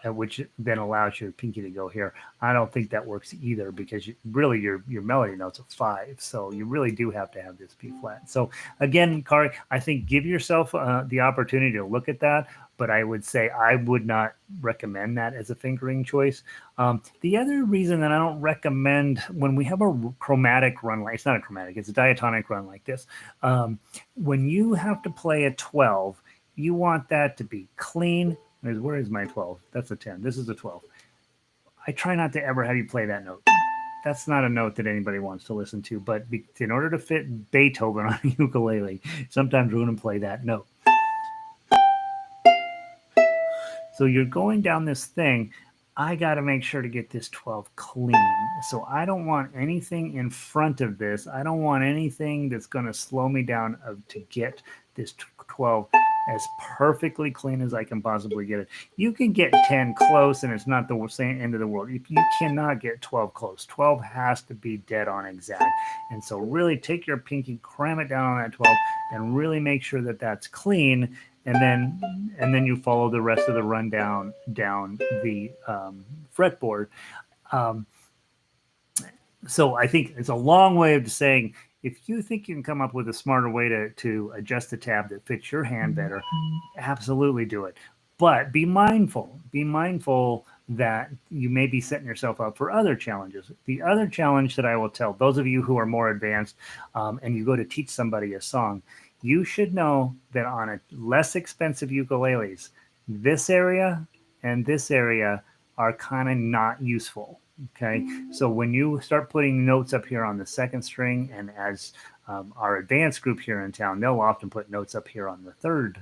which then allows your pinky to go here. I don't think that works either, because really your melody note's a 5. So you really do have to have this B flat. So again, Kari, I think give yourself the opportunity to look at that. But I would say I would not recommend that as a fingering choice. The other reason that I don't recommend when we have a chromatic run, like it's not a chromatic, it's a diatonic run like this. When you have to play a 12, you want that to be clean. Where is my 12? That's a 10. This is a 12. I try not to ever have you play that note. That's not a note that anybody wants to listen to, but in order to fit Beethoven on a ukulele, sometimes we're going to play that note. So you're going down this thing. I got to make sure to get this 12 clean. So I don't want anything in front of this. I don't want anything that's going to slow me down to get this 12 as perfectly clean as I can possibly get it. You can get 10 close and it's not the same end of the world. You cannot get 12 close. 12 has to be dead on exact. And so really take your pinky, cram it down on that 12 and really make sure that that's clean. And then you follow the rest of the run down the fretboard. So I think it's a long way of saying, if you think you can come up with a smarter way to adjust the tab that fits your hand better, absolutely do it. But be mindful that you may be setting yourself up for other challenges. The other challenge that I will tell those of you who are more advanced and you go to teach somebody a song, you should know that on a less expensive ukuleles, this area and this area are kind of not useful. Okay, so when you start putting notes up here on the second string, and as our advanced group here in town, they'll often put notes up here on the third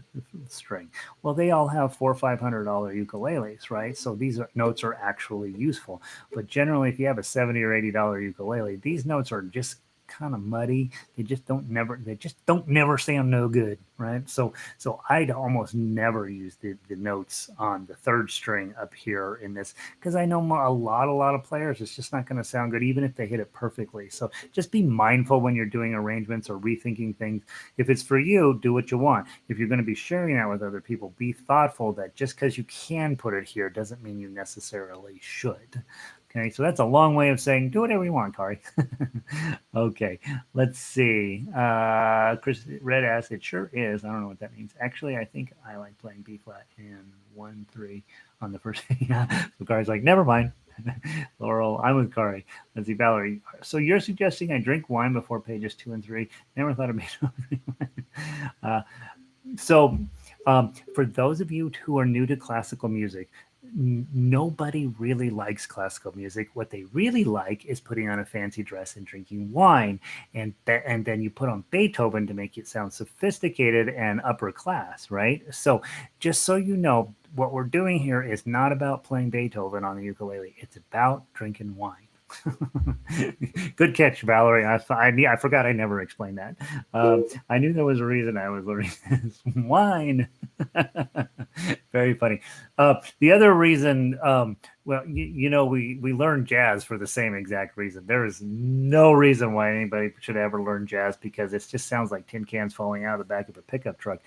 string. Well, they all have $400 or $500 ukuleles, right? So these notes are actually useful. But generally, if you have a $70 or $80 ukulele, these notes are just kind of muddy. They just don't never sound no good, right? So I'd almost never use the notes on the third string up here in this, because I know a lot of players, it's just not going to sound good even if they hit it perfectly. So just be mindful when you're doing arrangements or rethinking things. If it's for you, do what you want. If you're going to be sharing that with other people, be thoughtful that just because you can put it here doesn't mean you necessarily should. Okay, so that's a long way of saying do whatever you want, Kari. Okay, let's see. Chris Red asks, it sure is. I don't know what that means. Actually, I think I like playing B flat and 1-3 on the first. Yeah. So Kari's like, never mind. Laurel, I'm with Kari. Let's see, Valerie. So you're suggesting I drink wine before pages 2 and 3? Never thought of Beethoven. So for those of you who are new to classical music, nobody really likes classical music. What they really like is putting on a fancy dress and drinking wine, and then you put on Beethoven to make it sound sophisticated and upper class, right? So just so you know, what we're doing here is not about playing Beethoven on the ukulele. It's about drinking wine. Good catch, Valerie. I forgot I never explained that. I knew there was a reason I was learning this. Wine. Very funny. The other reason, well, you know, we learn jazz for the same exact reason. There is no reason why anybody should ever learn jazz, because it just sounds like tin cans falling out of the back of a pickup truck.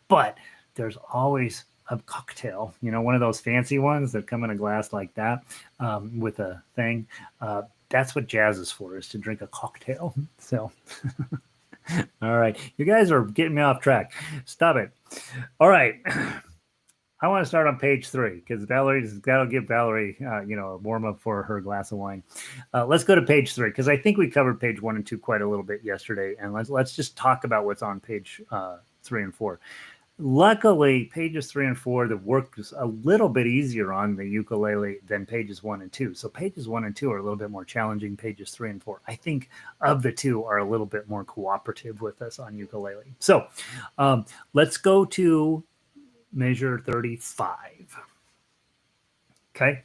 But there's always a cocktail, you know, one of those fancy ones that come in a glass like that, with a thing. That's what jazz is for, is to drink a cocktail. So, all right, you guys are getting me off track. Stop it. All right. I want to start on page 3 because that'll give Valerie, you know, a warm up for her glass of wine. Let's go to page 3 because I think we covered page 1 and 2 quite a little bit yesterday, and let's just talk about what's on page 3 and 4. Luckily, pages 3 and 4, the work is a little bit easier on the ukulele than pages 1 and 2. So pages 1 and 2 are a little bit more challenging. Pages 3 and 4, I think, of the two are a little bit more cooperative with us on ukulele. So let's go to measure 35. Okay.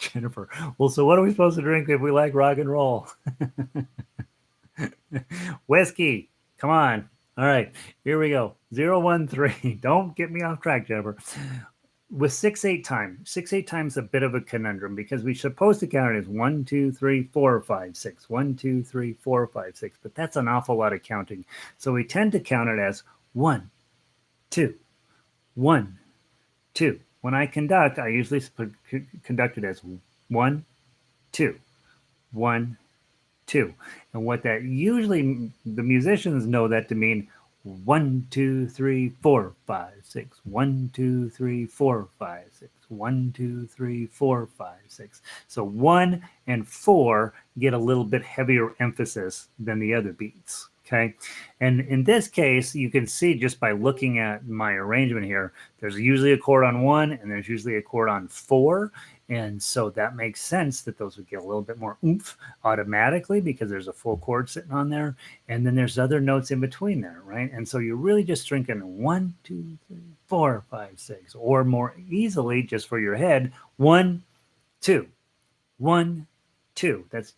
Jennifer, well, so what are we supposed to drink if we like rock and roll? Whiskey. Come on. All right, here we go. 013. Don't get me off track, Jennifer. With 6/8 time, 6/8 time is a bit of a conundrum because we're supposed to count it as 1, 2, 3, 4, 5, 6. 1, 2, 3, 4, 5, 6. But that's an awful lot of counting. So we tend to count it as 1, 2, 1, 2. When I conduct, I usually conduct it as 1, 2, 1, 2. And what that usually, the musicians know that to mean 1, 2, 3, 4, 5, 6. 1, 2, 3, 4, 5, 6. 1, 2, 3, 4, 5, 6. So 1 and 4 get a little bit heavier emphasis than the other beats. Okay. And in this case, you can see just by looking at my arrangement here, there's usually a chord on 1 and there's usually a chord on 4. And so that makes sense that those would get a little bit more oomph automatically because there's a full chord sitting on there. And then there's other notes in between there, right? And so you're really just drinking 1, 2, 3, 4, 5, 6, or more easily just for your head, 1, 2, 1, 2. That's,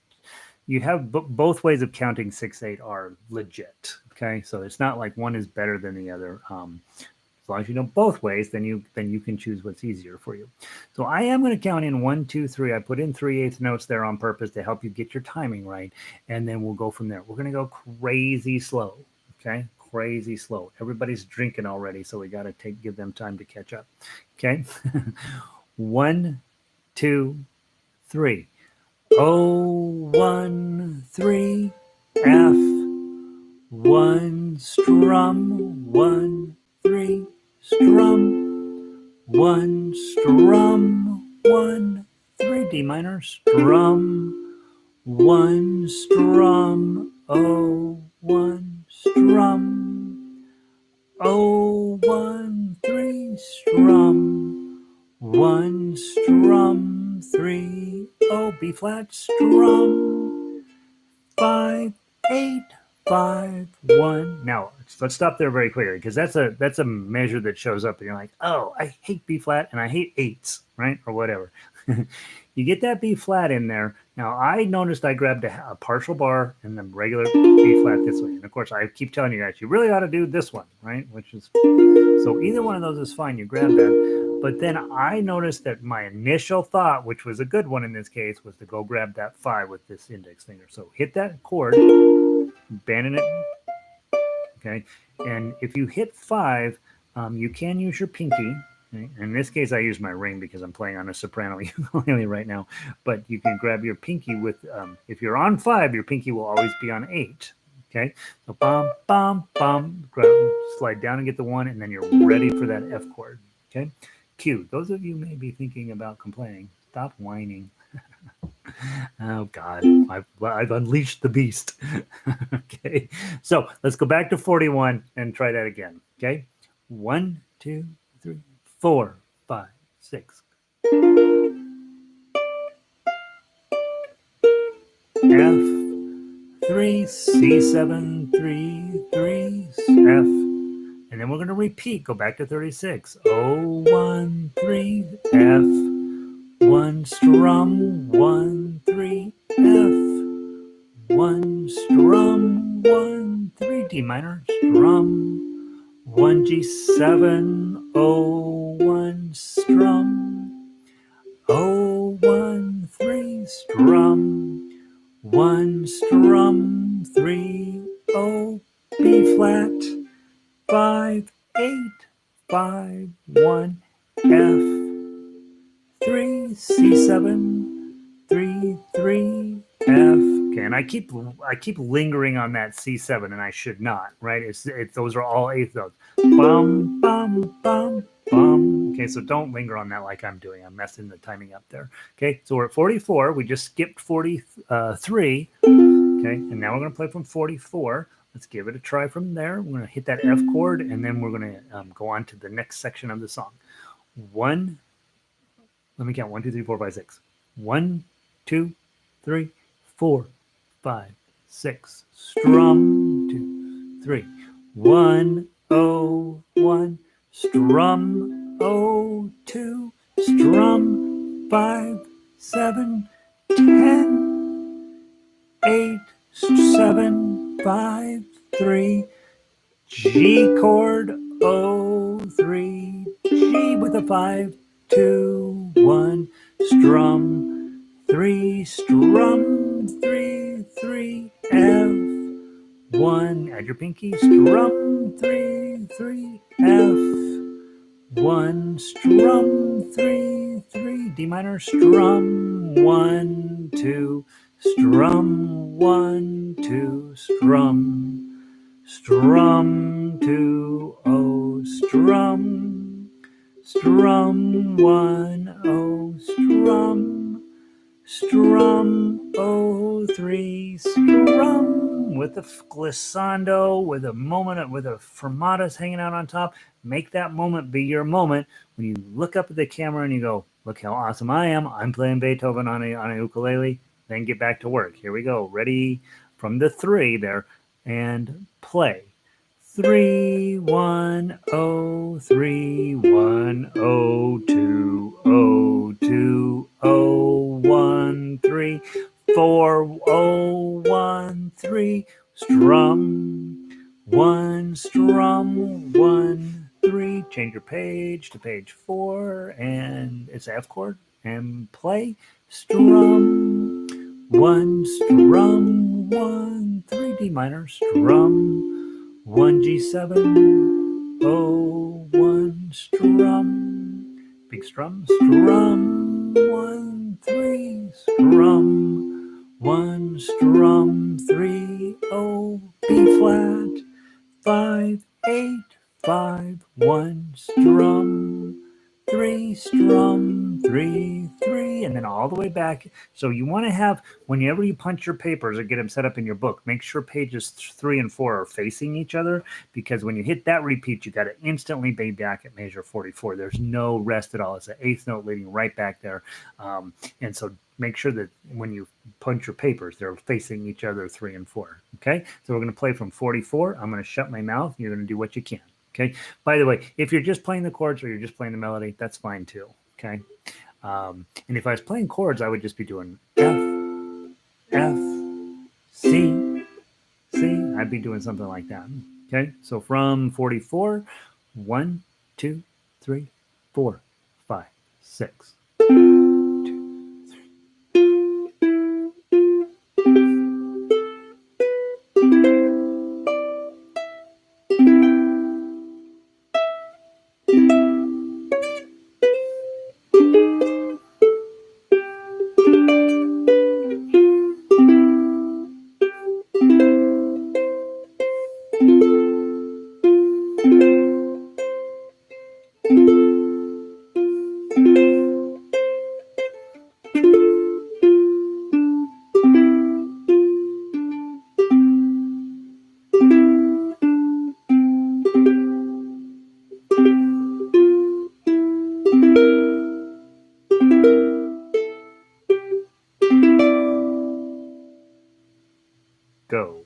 you have both ways of counting 6/8 are legit. Okay, so it's not like one is better than the other. As long as you know both ways, then you can choose what's easier for you. So I am going to count in 1, 2, 3. I put in 3/8 notes there on purpose to help you get your timing right, and then we'll go from there. We're going to go crazy slow. Okay, crazy slow. Everybody's drinking already, so we got to give them time to catch up. Okay, 1, 2, 3. Oh, 1, 3, F, 1, strum, 1, 3, strum, 1, strum, 1, 3, D minor, strum, 1, strum, oh, 1, strum, oh, 1, 3, strum, 1 strum, 3, oh, B flat, strum, 5, 8, 5, 1. Now let's stop there very quickly because that's a measure that shows up and you're like, oh, I hate B flat and I hate eights, right, or whatever. You get that B flat in there. Now I noticed I grabbed a partial bar and the regular B flat this way, and of course I keep telling you guys you really ought to do this one, right? Which is so either one of those is fine. You grab that, but then I noticed that my initial thought, which was a good one in this case, was to go grab that 5 with this index finger. So hit that chord, bending it, okay? And if you hit 5, you can use your pinky. Okay? In this case, I use my ring because I'm playing on a soprano ukulele right now. But you can grab your pinky with, if you're on 5, your pinky will always be on 8. Okay, so bum, bum, bum, slide down and get the 1, and then you're ready for that F chord. Okay, Q. Those of you may be thinking about complaining. Stop whining. Oh God, I've unleashed the beast. Okay, so let's go back to 41 and try that again. Okay, 1, 2, 3, 4, 5, 6. F 3, C7, 3, 3, F. And then we're going to repeat, go back to 36. O, 1, 3, F. 1 strum, 1, 3, F. 1 strum, 1, 3, D minor, strum. 1 G7, O, 1 strum. O, 1, 3, strum. 1 strum, 3, O, B flat. 5, 8, 5, 1, F. 3, C7, 3, 3, F. Okay, and I keep lingering on that C7, and I should not, right? Those are all eighth notes. Bum, bum, bum, bum. Okay, so don't linger on that like I'm doing. I'm messing the timing up there. Okay, so we're at 44. We just skipped 43. Okay, and now we're going to play from 44. Let's give it a try from there. We're going to hit that F chord, and then we're going to go on to the next section of the song. Let me count. 1, 2, 3, 4, 5, 6. 1, 2, 3, 4, 5, 6. Strum, 2, 3. 1, O, 1. Strum, O, 2. Strum, 5, 7, 10, 8, 7, 5, 3. G chord, O, 3. G with a 5, 2, 1, strum, 3, strum, 3, 3, F, 1, add your pinky, strum, 3, 3, F, 1, strum, 3, 3, D minor, strum, 1, 2, strum, 1, 2, strum, strum, 2, O, strum, strum, 1, O, strum, strum, O, 3, strum, with a glissando, with a moment, with a fermatas hanging out on top. Make that moment be your moment when you look up at the camera and you go, look how awesome I am. I'm playing Beethoven on a ukulele. Then get back to work. Here we go. Ready from the 3 there and play. 3, 1, O, 3, 1, O, 2, O, 2, O, 1, 3, 4, O, 1, 3, strum, 1, strum, 1, 3, change your page to page 4, and it's F chord, and play, strum, 1, strum, 1, 3, D minor, strum, 1 G7, O, 1 strum, big strum, strum, 1, 3, strum, 1 strum, 3, O, B flat, 5, 8, 5, 1 strum, 3, strum, 3, 3, and then all the way back. So you want to have, whenever you punch your papers or get them set up in your book, make sure pages 3 and 4 are facing each other, because when you hit that repeat, you got to instantly be back at measure 44. There's no rest at all. It's an eighth note leading right back there. And so make sure that when you punch your papers, they're facing each other, 3 and 4. Okay, so we're going to play from 44. I'm going to shut my mouth. You're going to do what you can. Okay. By the way, if you're just playing the chords or you're just playing the melody, that's fine too. Okay. And if I was playing chords, I would just be doing F, F, C, C. I'd be doing something like that. Okay. So from 44, 1, 2, 3, 4, 5, 6. Go.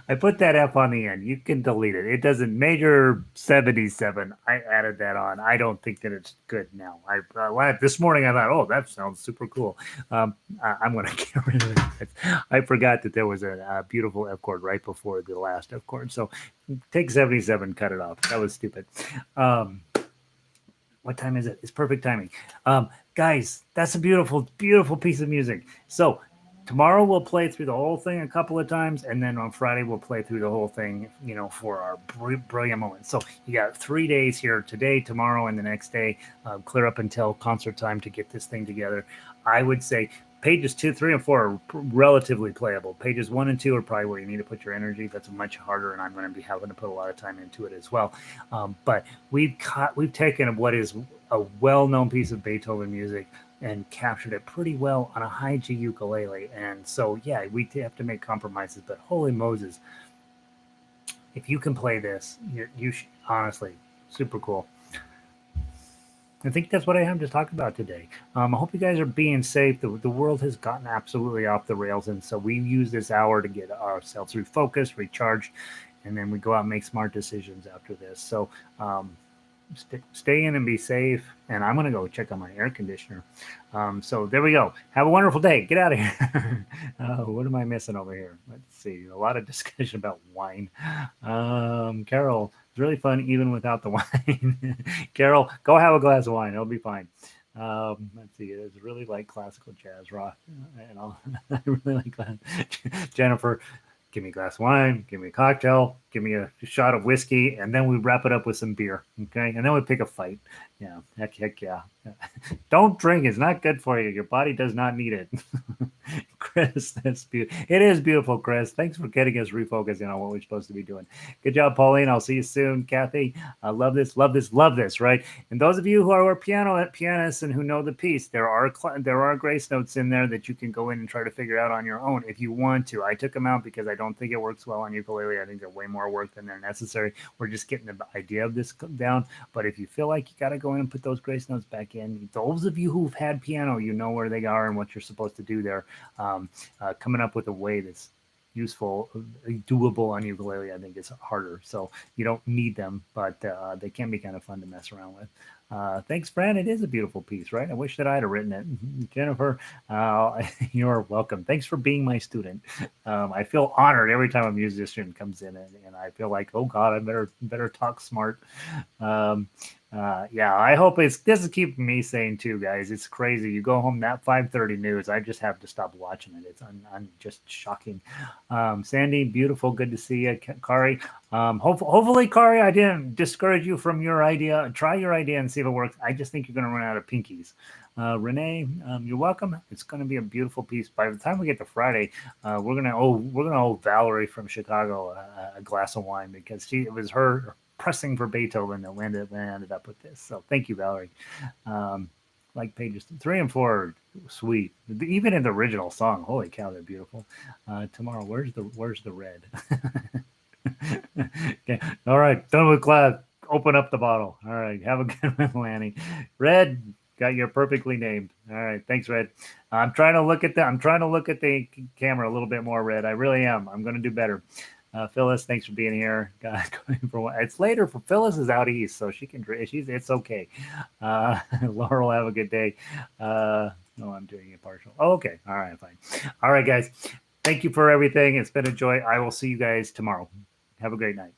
I put that F on the end. You can delete it. It doesn't major 77. I added that on. I don't think that it's good now. This morning I thought, oh, that sounds super cool. I'm going to get rid of it. I forgot that there was a beautiful F chord right before the last F chord. So take 77, cut it off. That was stupid. What time is it? It's perfect timing. Guys, that's a beautiful, beautiful piece of music. So tomorrow we'll play through the whole thing a couple of times, and then on Friday we'll play through the whole thing, for our brilliant moment. So you got 3 days here, today, tomorrow, and the next day, clear up until concert time to get this thing together. I would say pages 2, 3, and 4 are relatively playable. Pages 1 and 2 are probably where you need to put your energy. That's much harder, and I'm going to be having to put a lot of time into it as well. But we've taken what is a well-known piece of Beethoven music and captured it pretty well on a high G ukulele. And so, yeah, we have to make compromises, but holy Moses, if you can play this, you should, honestly, super cool. I think that's what I have to talk about today. I hope you guys are being safe. The world has gotten absolutely off the rails, and so we use this hour to get ourselves refocused, recharged, and then we go out and make smart decisions after this. So stay in and be safe. And I'm going to go check on my air conditioner. So there we go. Have a wonderful day. Get out of here. What am I missing over here? Let's see. A lot of discussion about wine. Carol, it's really fun even without the wine. Carol, go have a glass of wine. It'll be fine. Let's see. It's really like classical jazz rock. I really like that. Jennifer, give me a glass of wine, give me a cocktail, give me a shot of whiskey, and then we wrap it up with some beer. Okay. And then we pick a fight. Yeah. Heck yeah. Don't drink. It's not good for you. Your body does not need it. Chris, that's beautiful. It is beautiful, Chris. Thanks for getting us refocusing on what we're supposed to be doing. Good job, Pauline. I'll see you soon. Kathy, I love this, love this, love this, right? And those of you who are pianists and who know the piece, there are grace notes in there that you can go in and try to figure out on your own if you want to. I took them out because I don't think it works well on ukulele. I think they're way more work than they're necessary. We're just getting the idea of this down. But if you feel like you got to go in and put those grace notes back in, those of you who've had piano, you know where they are and what you're supposed to do there. Coming up with a way that's useful, doable on ukulele, I think is harder. So you don't need them, but they can be kind of fun to mess around with. Thanks, Fran. It is a beautiful piece, right? I wish that I'd have written it. Jennifer, you're welcome. Thanks for being my student. I feel honored every time a musician comes in, and I feel like, oh God, I better talk smart. Yeah, I hope this is keeping me sane too, guys. It's crazy. You go home that 5:30 news. I just have to stop watching it. It's just shocking. Sandy, beautiful. Good to see you, Kari. Hopefully, Kari, I didn't discourage you from your idea. Try your idea and see if it works. I just think you're going to run out of pinkies. Renee, you're welcome. It's going to be a beautiful piece. By the time we get to Friday, we're gonna owe Valerie from Chicago a glass of wine because it was her pressing for Beethoven that we ended up with this. So thank you, Valerie. Like pages 3 and 4, sweet. Even in the original song, holy cow, they're beautiful. Tomorrow, where's the red? Okay. All right, done with class. Open up the bottle. All right, have a good one, Lanny. Red, got your perfectly named. All right, thanks, Red. I'm trying to look at the camera a little bit more, Red. I really am. I'm going to do better. Phyllis, thanks for being here. It's later for Phyllis is out east, so she can. It's okay. Laurel, have a good day. No, I'm doing it partial. Oh, okay. All right, fine. All right, guys. Thank you for everything. It's been a joy. I will see you guys tomorrow. Have a great night.